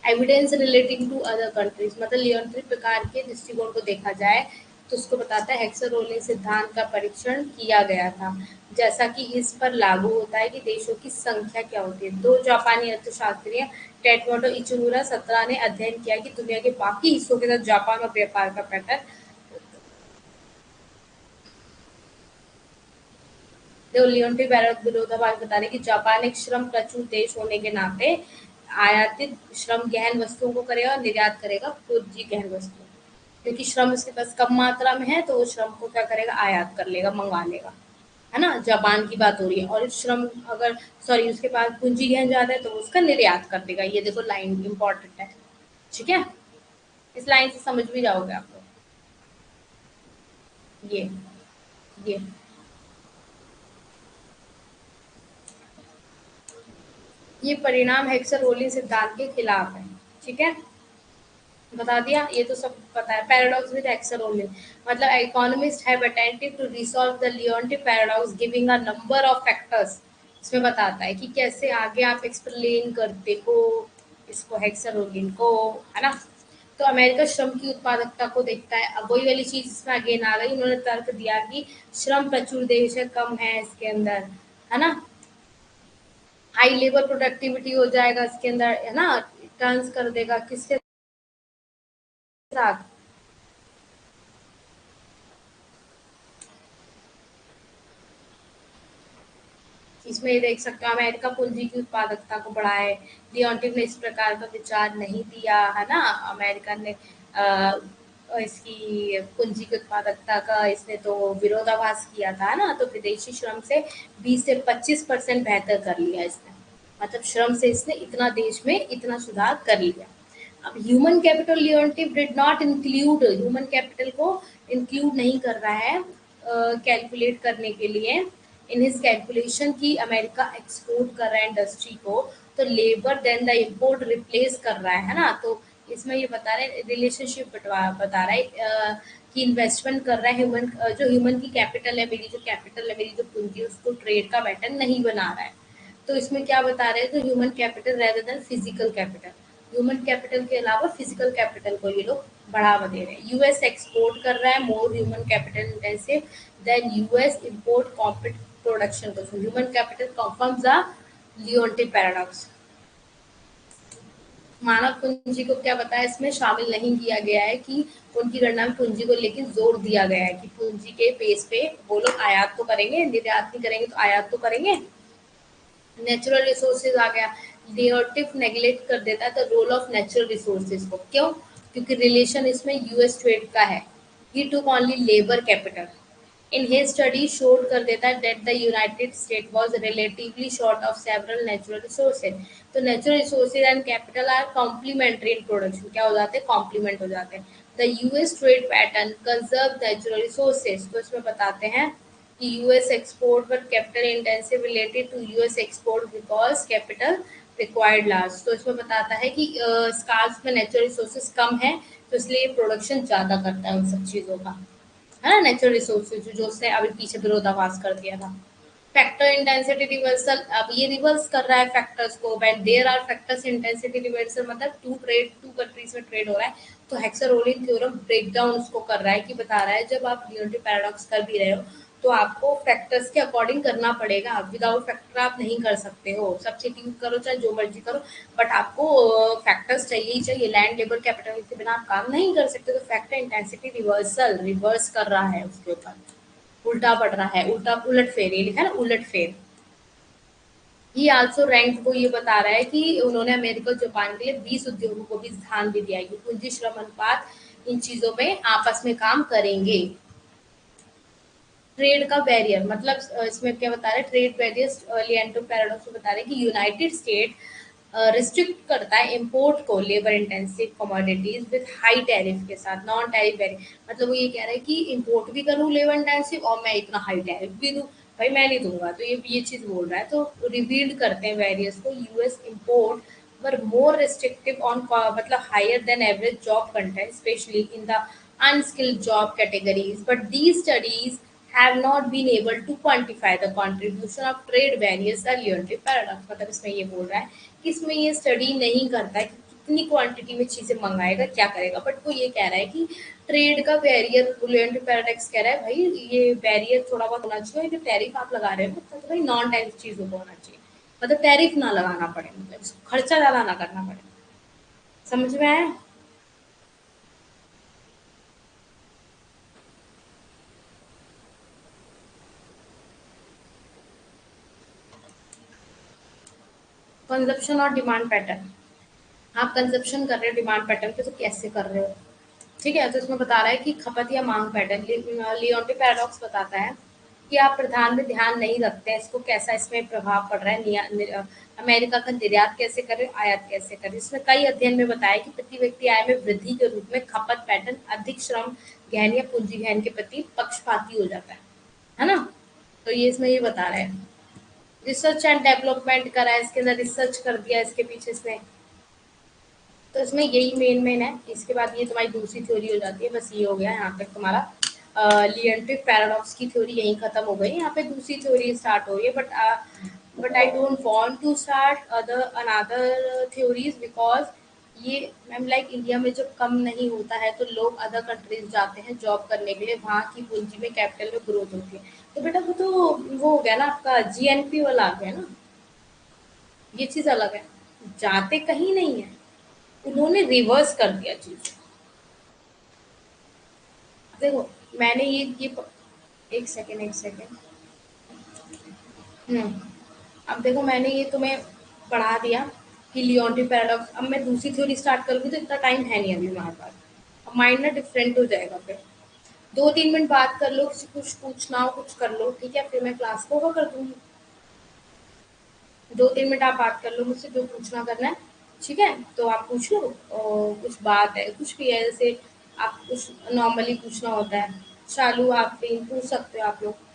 Evidence relating to other countries, मतलब नियंत्रित प्रकार के दृष्टिकोण को देखा जाए तो उसको बताता है हेक्सर रोलिंग सिद्धांत का परीक्षण किया गया था, जैसा कि इस पर लागू होता है कि देशों की संख्या क्या होती है। दो जापानी अर्थशास्त्री टेटमोटो इचिमुरा 17 ने अध्ययन किया कि दुनिया के बाकी हिस्सों के साथ जापान और व्यापार का पैटर्न। तो लियोन्टिफ विरोधाभास बता रहे कि जापान एक श्रम प्रचुर देश होने के नाते आयातित श्रम गहन वस्तुओं को करेगा और निर्यात करेगा पूंजी गहन वस्तुओं, क्योंकि श्रम उसके पास कम मात्रा में है तो वो श्रम को क्या करेगा, आयात कर लेगा, मंगा लेगा, है ना। जापान की बात हो रही है, और श्रम अगर सॉरी उसके पास पूंजी गहन ज्यादा है तो वो उसका निर्यात कर देगा। ये देखो लाइन इंपॉर्टेंट है, ठीक है। इस लाइन से समझ भी जाओगे आप लोग। ये ये परिणाम हेक्सर-रोलिन सिद्धांत के खिलाफ है, ठीक है। बता दिया, ये तो सब पता है। पैराडॉक्स विद हेक्सर-रोलिन मतलब economist have attempted to resolve the Leontief paradox giving a number of factors. इसमें बताता है कि कैसे आगे आप एक्सप्लेन करते हो इसको, हेक्सर-रोलिन को, है ना। तो अमेरिका श्रम की उत्पादकता को देखता है। अब वही वाली चीज इसमें अगेन आ गई, उन्होंने तर्क दिया कि श्रम प्रचुर देश है, कम है इसके अंदर, है ना। हाई लेबर प्रोडक्टिविटी हो जाएगा इसके अंदर, है ना। टर्न्स कर देगा किसके साथ, इसमें ये देख सकते हो अमेरिका पूंजी की उत्पादकता को बढ़ाए। लियोन्टिफ ने इस प्रकार का विचार नहीं दिया, है ना। अमेरिका ने इसकी पूंजी की उत्पादकता का इसने तो विरोधाभास किया था, है ना। तो विदेशी श्रम से 20 से 25% बेहतर कर लिया इसने, मतलब श्रम से इसने इतना देश में इतना सुधार कर लिया। अब human capital Leontief did not include, human capital को इंक्लूड नहीं कर रहा है कैलकुलेट करने के लिए। इन हिज कैलकुलेशन की अमेरिका एक्सपोर्ट कर रहा है इंडस्ट्री को, तो labour than the import replace कर रहा है ना। तो इसमें ये बता रहे रिलेशनशिप बता रहा है कि इन्वेस्टमेंट कर रहा है ह्यूमन, जो ह्यूमन की कैपिटल है, मेरी जो कैपिटल है, मेरी जो पूंजी है, उसको ट्रेड का मैटर नहीं बना रहा है। तो इसमें क्या बता रहे हैं, तो human capital rather than physical capital, human capital के अलावा फिजिकल कैपिटल को ये लोग बढ़ावा दे रहे हैं। यूएस एक्सपोर्ट कर रहा है more human capital intensive than US import compete production को। Human capital confirms the Leontief paradox. मानव पूंजी को क्या बताया, इसमें शामिल नहीं किया गया है कि उनकी गणना में पूंजी को लेकिन जोर दिया गया है कि पूंजी के बेस पे वो लोग आयात तो करेंगे, निर्यात नहीं करेंगे तो आयात तो करेंगे। नेचुरल रिसोर्सेज आ गया, लियोटिफ नेग्लेक्ट कर देता है the role of natural resources को। क्यों? क्योंकि रिलेशन इसमें यूएस ट्रेड का है। He took only labour capital. In his study showed कर देता है that the United State was relatively short of several natural resources. तो natural resources and capital are complementary in production, क्या हो जाते हैं, कॉम्प्लीमेंट हो जाते हैं। The US trade pattern conserve natural resources, तो इसमें बताते हैं कि यूएस एक्सपोर्ट पर capital intensive related to US export because capital required large. तो इसमें बताता है कि स्कार्स में नेचुरल रिसोर्सेज कम है, तो इसलिए प्रोडक्शन ज़्यादा करता है उन सब चीज़ों का, है ना। नेचुरल रिसोर्सेज जो उसने अभी पीछे विरोधाभास कर दिया था। फैक्टर इंटेंसिटी रिवर्सल, अब ये रिवर्स कर रहा है फैक्टर्स को। When there are factors intensity reversal मतलब टू कंट्रीज में ट्रेड हो रहा है, तो हेक्सर-रोलिन थ्योरम ब्रेक डाउन उसको कर रहा है कि बता रहा है जब आप लियोन्टिफ पैराडॉक्स कर भी रहे हो तो आपको फैक्टर्स के अकॉर्डिंग करना पड़ेगा। विदाउट फैक्टर आप नहीं कर सकते हो, सब्स्टिट्यूट करो चाहे जो मर्जी करो, बट आपको फैक्टर्स चाहिए ही चाहिए। लैंड लेबर कैपिटल के बिना आप काम नहीं कर सकते। तो फैक्टर इंटेंसिटी रिवर्सल रिवर्स कर रहा है उसके ऊपर, उल्टा पड़ रहा है, उल्टा उलट फेर, ये लिखा है ना उलट फेर। ही आल्सो रैंक, वो ये बता रहा है कि उन्होंने अमेरिका और जापान के लिए 20 उद्योगों को भी ध्यान भी दिया है कि पूंजी श्रम अनुपात इन चीजों में आपस में काम करेंगे। ट्रेड का बैरियर मतलब इसमें क्या बता रहे हैं, ट्रेड बैरियर्स लिएंटो पैराडॉक्स में बता रहे हैं कि यूनाइटेड स्टेट रिस्ट्रिक्ट करता है इंपोर्ट को labour intensive commodities with high tariff के साथ, नॉन टैरिफ बैरियर। मतलब वो ये कह रहे हैं कि इंपोर्ट भी करूँ लेबर इंटेंसिव और मैं इतना हाई टैरिफ भी दूँ, भाई मैं नहीं दूंगा। तो ये चीज बोल रहा है। तो रिवील्ड करते हैं बैरियर्स को। US import were more restrictive on मतलब higher than average job content, especially in the unskilled job categories. But these studies have not been able to quantify the contribution of trade barriers or Leontief paradox। मतलब इसमें ये बोल रहा है कि इसमें ये स्टडी नहीं करता है कि कितनी क्वांटिटी में चीजें मंगाएगा, क्या करेगा। बट वो ये कह रहा है कि ट्रेड का बैरियर, लियोन्टिफ पैराडॉक्स कह रहा है भाई ये बैरियर थोड़ा बहुत होना चाहिए। जो टैरिफ आप लगा रहे हो तो भाई नॉन टैरिफ चीजों को होना चाहिए, मतलब टैरिफ ना लगाना पड़े, मतलब इसको खर्चा ज्यादा ना करना पड़े। समझ में आया? कंजप्शन और डिमांड पैटर्न, आप कंजप्शन कर रहे हो डिमांड पैटर्न पे तो कैसे कर रहे हो। ठीक है, तो इसमें बता रहा है कि खपत या मांग पैटर्न लियोंटे पैराडॉक्स बताता है कि आप प्रधान में ध्यान नहीं रखते हैं इसको कैसा इसमें प्रभाव पड़ रहा है अमेरिका का निर्यात कैसे करे आयात कैसे करे। इसमें कई अध्ययन में बताया कि प्रति व्यक्ति आय में वृद्धि के रूप में खपत पैटर्न अधिक श्रम गहन या पूंजी गहन के प्रति पक्षपाती हो जाता है ना। तो ये इसमें ये बता रहे हैं रिसर्च एंड डेवलपमेंट करा है इसके अंदर रिसर्च कर दिया इसके पीछे इसमें। तो इसमें यही मेन है। इसके बाद ये तुम्हारी दूसरी थ्योरी हो जाती है। बस ये हो गया यहाँ तक तुम्हारा लियंटिक पैराडॉक्स की थ्योरी यहीं खत्म हो गई। यहाँ पे दूसरी थ्योरी स्टार्ट हो रही है but I don't want to start other another theories because ये मैम लाइक इंडिया में जब कम नहीं होता है तो लोग अदर कंट्रीज जाते हैं जॉब करने के लिए, वहाँ की पूंजी में कैपिटल में ग्रोथ होती है। तो बेटा वो हो गया ना आपका जीएनपी वाला आ गया ना, ये चीज अलग है। जाते कहीं नहीं है, उन्होंने रिवर्स कर दिया चीज। देखो मैंने एक सेकेंड। हम्म अब देखो मैंने ये तुम्हें पढ़ा दिया कि लियोंटी पैराडॉक्स। अब मैं दूसरी थ्योरी स्टार्ट करूंगी तो इतना टाइम है नहीं अभी हमारे पास। अब माइंड ना डिफरेंट हो जाएगा फिर। 2-3 मिनट बात कर लो, किसी कुछ पूछना हो कुछ कर लो, ठीक है, फिर मैं क्लास को ओवर कर दूंगी। 2-3 मिनट आप बात कर लो मुझसे, जो पूछना करना है, ठीक है, तो आप पूछ लो। और कुछ बात है कुछ भी है, जैसे आप कुछ नॉर्मली पूछना होता है, चालू आप भी पूछ सकते हो आप लोग।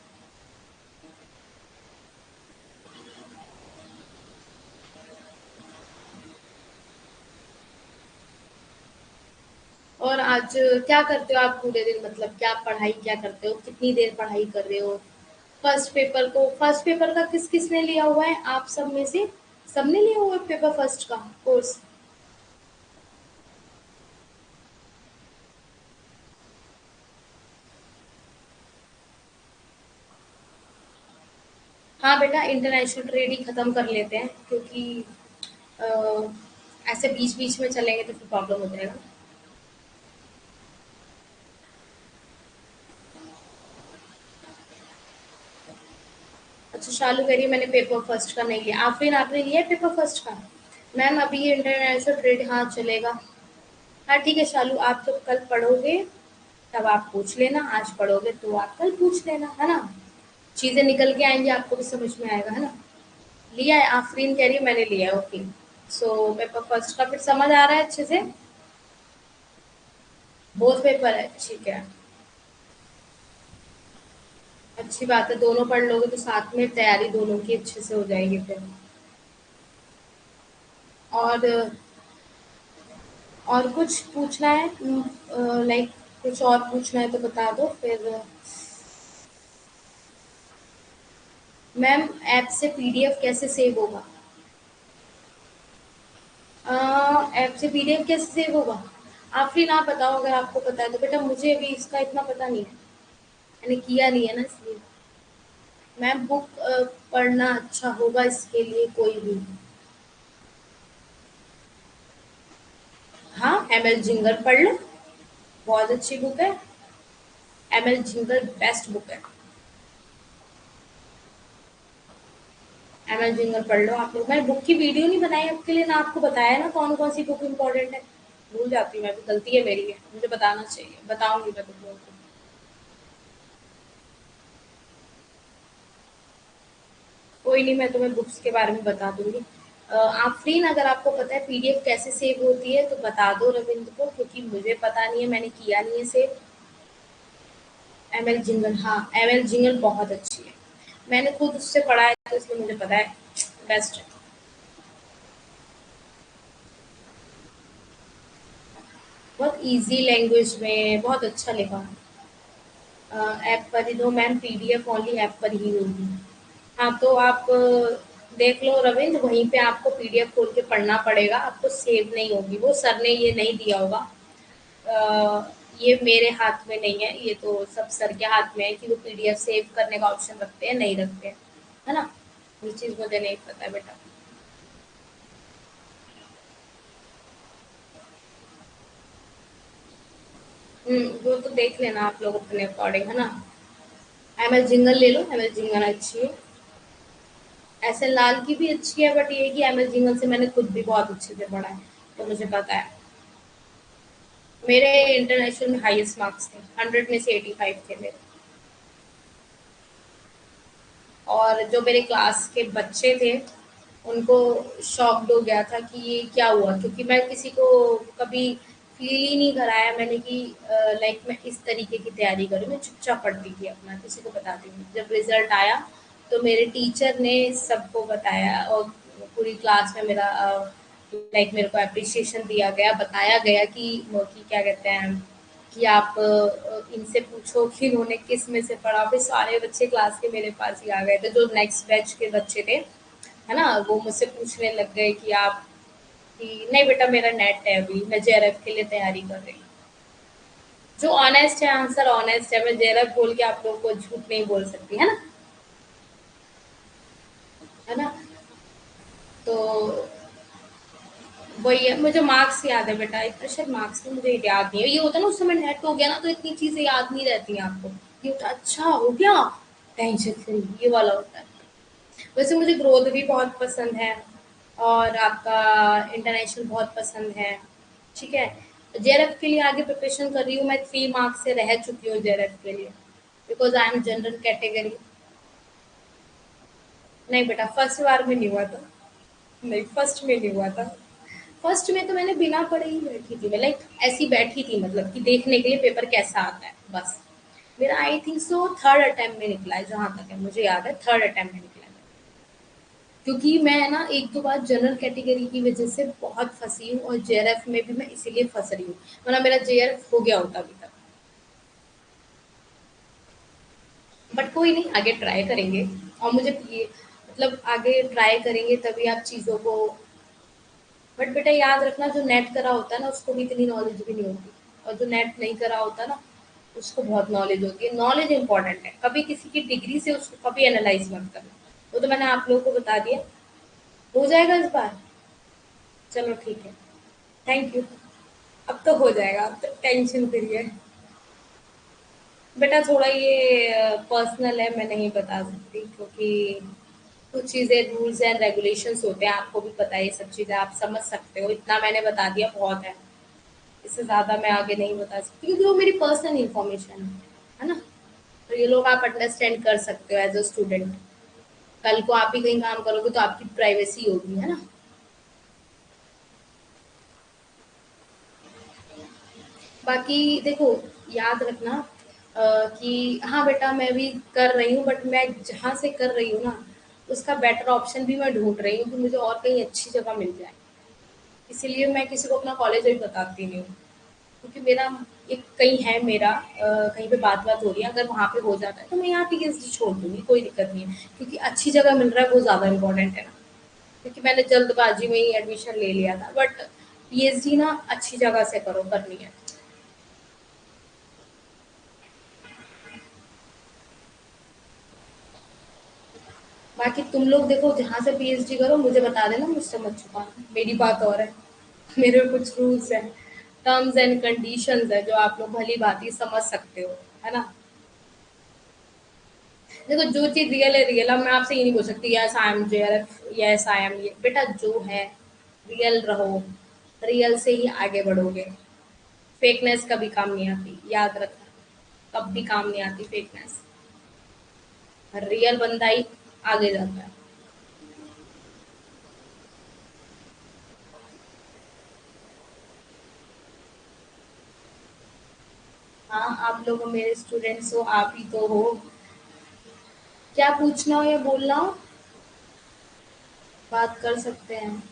और आज क्या करते हो आप पूरे दिन, मतलब क्या पढ़ाई क्या करते हो, कितनी देर पढ़ाई कर रहे हो। फर्स्ट पेपर का किस किसने लिया हुआ है आप सब में से? सबने लिया हुआ है पेपर फर्स्ट का कोर्स? हाँ बेटा, इंटरनेशनल ट्रेड ही खत्म कर लेते हैं क्योंकि अ, ऐसे बीच बीच में चलेंगे तो फिर प्रॉब्लम हो जाएगा। अच्छा शालू कह रही है मैंने पेपर फर्स्ट का नहीं लिया। आफरीन आपने लिया है पेपर फर्स्ट का? मैम अभी ये इंटरनेशनल ट्रेड हाँ चलेगा। हाँ ठीक है शालू, आप जब कल पढ़ोगे तब आप पूछ लेना, आज पढ़ोगे तो आप कल पूछ लेना, है ना। चीजें निकल के आएंगी, आपको भी समझ में आएगा, है ना। लिया है, आफरीन कह रही है मैंने लिया है, ओके। सो पेपर फर्स्ट का फिर समझ आ रहा है अच्छे से? बोथ पेपर है, ठीक है। अच्छी बात है, दोनों पढ़ लोगे तो साथ में तैयारी दोनों की अच्छे से हो जाएगी फिर। और और कुछ पूछना है, लाइक कुछ और पूछना है तो बता दो फिर। मैम ऐप से पीडीएफ कैसे सेव होगा? ऐप से पीडीएफ कैसे सेव होगा? आफरीन आप बताओ अगर आपको पता है तो। बेटा मुझे अभी इसका इतना पता नहीं है, मैंने किया नहीं है ना इसलिए। मैम बुक पढ़ना अच्छा होगा इसके लिए कोई भी। हाँ एमएल जिंगर पढ़ लो, बहुत अच्छी बुक है। एमएल जिंगर बेस्ट बुक है। एमएल जिंगर पढ़ लो आप लोग। मैंने बुक की वीडियो नहीं बनाई आपके लिए ना, आपको बताया ना कौन कौन सी बुक इम्पोर्टेंट है। भूल जाती हूँ मैं भी, गलती है मेरी है, मुझे बताना चाहिए, बताऊंगी मैं तुम लोगों को। कोई नहीं, मैं तुम्हें बुक्स के बारे में बता दूंगी। आफरीन अगर आपको पता है पीडीएफ कैसे सेव होती है तो बता दो रविंद्र को, क्योंकि मुझे पता नहीं है, मैंने किया नहीं है सेव। एमएल जिंगल, हाँ एमएल जिंगल बहुत अच्छी है। मैंने खुद उससे पढ़ा है तो इसलिए मुझे पता है, बेस्ट है। बहुत इजी लैंग्वेज में बहुत अच्छा लिखा है। ऐप पर ही दो मैम, पीडीएफ ओनली ऐप पर ही होगी। हाँ तो आप देख लो रविंद्र, वहीं पे आपको पीडीएफ खोल के पढ़ना पड़ेगा, आपको सेव नहीं होगी, वो सर ने ये नहीं दिया होगा। ये मेरे हाथ में नहीं है, ये तो सब सर के हाथ में है कि वो पीडीएफ सेव करने का ऑप्शन रखते हैं नहीं रखते हैं, है ना। ये चीज़ मुझे नहीं पता है बेटा। वो तो देख लेना आप लोग अपने अकॉर्डिंग, है ना। एमएल जिंगल ले लो, एमएल जिंगल अच्छी है। एस एन लाल की भी अच्छी है, बट ये है कि एमएल जिंगल से मैंने खुद भी बहुत अच्छे से पढ़ा है। तो मुझे पता है। मेरे इंटरनेशनल में हाईएस्ट मार्क्स थे, 100 में से 85 थे मेरे। और जो मेरे क्लास के बच्चे थे, उनको शॉक्ड हो गया था कि ये क्या हुआ, क्योंकि मैं किसी को कभी फील ही नहीं कराया मैंने कि लाइक मैं इस तरीके की तैयारी करूँ। मैं चुपचाप पढ़ती थी अपना, किसी को बताती नहीं। जब रिजल्ट आया तो मेरे टीचर ने सबको बताया, और पूरी क्लास में मेरा लाइक मेरे को अप्रिसिएशन दिया गया, बताया गया कि वो कि क्या कहते हैं कि आप इनसे पूछो कि इन्होंने किस में से पढ़ा। फिर सारे बच्चे क्लास के मेरे पास ही आ गए थे, जो नेक्स्ट बैच के बच्चे थे, है ना, वो मुझसे पूछने लग गए कि आप, कि नहीं बेटा मेरा नेट है, अभी मैं जेआरएफ के लिए तैयारी कर रही हूँ। जो ऑनेस्ट है आंसर ऑनेस्ट है, मैं जेआरएफ बोल के आप लोगों को झूठ नहीं बोल सकती, है ना। है ना। तो वही है, मुझे मार्क्स याद है बेटा, इतना शायद मार्क्स में मुझे याद नहीं है। ये होता है ना, उस समय नेट हो गया ना तो इतनी चीजें याद नहीं रहती हैं आपको। ये होता है, अच्छा हो गया, टेंशन फ्री, ये वाला होता है। वैसे मुझे ग्रोथ भी बहुत पसंद है, और आपका इंटरनेशनल बहुत पसंद है। ठीक है। जेआरएफ के लिए आगे प्रिपरेशन कर रही हूँ मैं, 3 मार्क्स से रह चुकी हूँ जेआरएफ के लिए, because I am general category. नहीं बेटा, फर्स्ट बार में नहीं हुआ था। नहीं, फर्स्ट में नहीं हुआ था। फर्स्ट में तो मैंने बिना पढ़े ही बैठी थी, मैं लाइक ऐसी बैठी थी, मतलब कि देखने के लिए पेपर कैसा आता है बस। मेरा I think so third attempt में निकला है, जहां तक है मुझे याद है, थर्ड अटेम्प्ट में निकला है। क्योंकि मैं ना एक दो बार जनरल कैटेगरी की वजह से बहुत फंसी हूँ, और जेआरएफ में भी मैं इसीलिए फंस रही हूँ, वरना मेरा जेआरएफ हो गया होता अभी तक। बट कोई नहीं, आगे ट्राई करेंगे। और मुझे ये मतलब आगे ट्राई करेंगे तभी आप चीज़ों को। बट बेटा याद रखना, जो नेट करा होता है ना उसको भी इतनी नॉलेज भी नहीं होती, और जो नेट नहीं करा होता ना उसको बहुत नॉलेज होती है। नॉलेज इंपॉर्टेंट है, कभी किसी की डिग्री से उसको कभी एनालाइज मत करना। वो तो मैंने आप लोगों को बता दिया। हो जाएगा इस बार। चलो ठीक है। Thank you. अब तो हो जाएगा, अब तो टेंशन फ्री है। बेटा थोड़ा ये पर्सनल है, मैं नहीं बता सकती, क्योंकि कुछ चीज़ें रूल्स एंड रेगुलेशंस होते हैं, आपको भी पता है, ये सब चीज़ें आप समझ सकते हो। इतना मैंने बता दिया बहुत है, इससे ज़्यादा मैं आगे नहीं बता सकती, क्योंकि वो मेरी पर्सनल इन्फॉर्मेशन है ना। तो ये लोग आप अंडरस्टैंड कर सकते हो एज अ स्टूडेंट। कल को आप भी कहीं काम करोगे तो आपकी प्राइवेसी होगी, है ना। बाकी देखो, याद रखना कि हाँ बेटा मैं भी कर रही हूँ, बट मैं जहाँ से कर रही हूँ ना उसका बेटर ऑप्शन भी मैं ढूंढ रही हूँ कि मुझे और कहीं अच्छी जगह मिल जाए। इसीलिए मैं किसी को अपना कॉलेज अभी बताती नहीं हूँ, क्योंकि मेरा एक कहीं है मेरा कहीं पे बात बात हो रही है, अगर वहाँ पे हो जाता है तो मैं यहाँ पीएचडी छोड़ दूंगी, कोई दिक्कत नहीं है, क्योंकि अच्छी जगह मिल रहा है वो ज़्यादा इम्पोर्टेंट है ना। क्योंकि मैंने जल्दबाजी में ही एडमिशन ले लिया था, बट पीएचडी ना अच्छी जगह से करो, करनी है। बाकी तुम लोग देखो, जहाँ से पीएचडी करो मुझे बता देना, मुझसे मत छुपाना, मेरी बात और है। मेरे कुछ रूल्स हैं, टर्म्स एंड कंडीशंस है, जो आप लोग भली भांति समझ सकते हो, है ना। देखो जो चीज़ रियल है रियल, अब मैं आपसे ये नहीं बोल सकती yes I am JRF, yes I am ये, बेटा जो है रियल रहो, रियल से ही आगे बढ़ोगे। फेकनेस कभी काम नहीं आती, याद रखना, कभी काम नहीं आती फेकनेस। रियल बंदा ही आगे जाता है। हाँ, आप लोग मेरे स्टूडेंट्स हो, आप ही तो हो। क्या पूछना हो या बोलना हो, बात कर सकते हैं।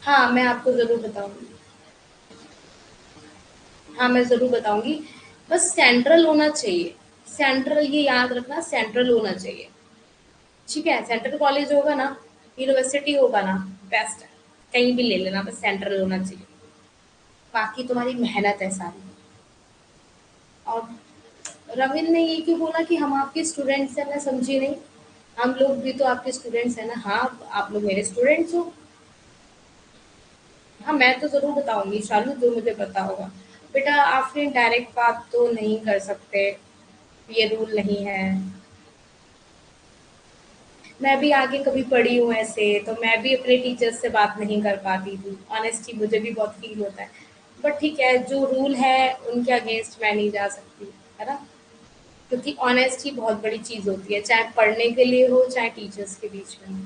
हाँ, मैं आपको ज़रूर बताऊँगी। हाँ, मैं ज़रूर बताऊँगी। बस सेंट्रल होना चाहिए। सेंट्रल ये याद रखना, सेंट्रल होना चाहिए। ठीक है? सेंट्रल कॉलेज होगा ना, यूनिवर्सिटी होगा ना, बेस्ट है। कहीं भी ले लेना, बस सेंट्रल होना चाहिए। बाकी तुम्हारी मेहनत है सारी। और रविंद्र ने ये क्यों बोला कि हम आपके स्टूडेंट्स हैं, मैं समझी नहीं। हम लोग भी तो आपके स्टूडेंट्स हैं ना। हाँ, आप लोग मेरे स्टूडेंट्स हो। हाँ, मैं तो ज़रूर बताऊँगी शालू, जो मुझे पता होगा। बेटा आपने डायरेक्ट बात तो नहीं कर सकते, ये रूल नहीं है। मैं भी आगे कभी पढ़ी हूँ ऐसे, तो मैं भी अपने टीचर्स से बात नहीं कर पाती थी। ऑनेस्टी मुझे भी बहुत फ़ील होता है। बट ठीक है, जो रूल है उनके अगेंस्ट मैं नहीं जा सकती, है ना? क्योंकि ऑनेस्टी बहुत बड़ी चीज़ होती है, चाहे पढ़ने के लिए हो, चाहे टीचर्स के बीच में हो,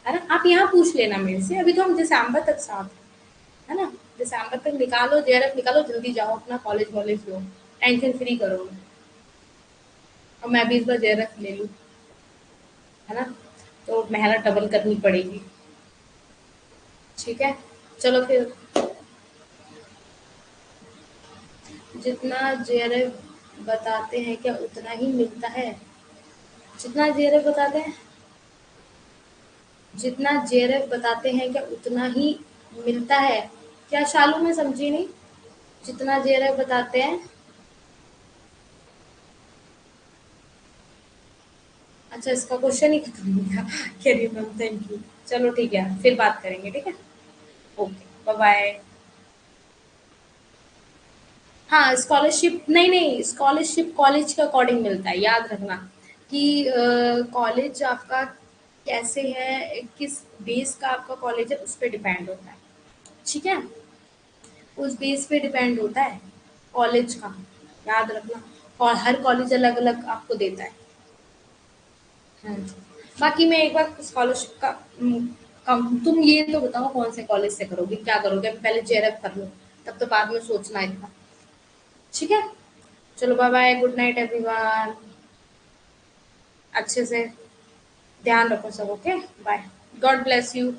है ना? आप यहाँ पूछ लेना मेरे से, अभी तो हम दिसंबर तक साथ हैं, है ना? दिसंबर तक निकालो, जेआरएफ निकालो, जल्दी जाओ अपना कॉलेज-वॉलेज लो, टेंशन फ्री करो। और मैं भी इस बार जेआरएफ ले लूँ, है ना? तो मेहनत डबल करनी पड़ेगी। ठीक है, चलो फिर। जितना जेआरएफ बताते हैं क्या उतना ही मिलता है? जितना जेआरएफ बताते हैं, जितना जेआरएफ बताते हैं क्या उतना ही मिलता है? क्या शालू, मैं समझी नहीं। जितना जेआरएफ बताते हैं। अच्छा, इसका क्वेश्चन ही खत्म हो गया। कैरी मैम, थैंक यू। चलो ठीक है, फिर बात करेंगे, ठीक है। Okay, bye bye. हाँ, स्कॉलरशिप नहीं नहीं, स्कॉलरशिप कॉलेज के अकॉर्डिंग मिलता है, याद रखना कि कॉलेज आपका कैसे है, किस बेस का आपका कॉलेज है, उस पर डिपेंड होता है। ठीक है, उस बेस पे डिपेंड होता है कॉलेज का, याद रखना। और हर कॉलेज अलग अलग आपको देता है। हाँ जी। बाकी मैं एक बार स्कॉलरशिप का तुम ये तो बताओ कौन से कॉलेज से करोगे, क्या करोगे? अभी पहले जेआरएफ कर लो, तब तो बाद में सोचना इतना। ठीक है, चलो bye bye, good night everyone. अच्छे से ध्यान रखो सब, okay, bye. God bless you.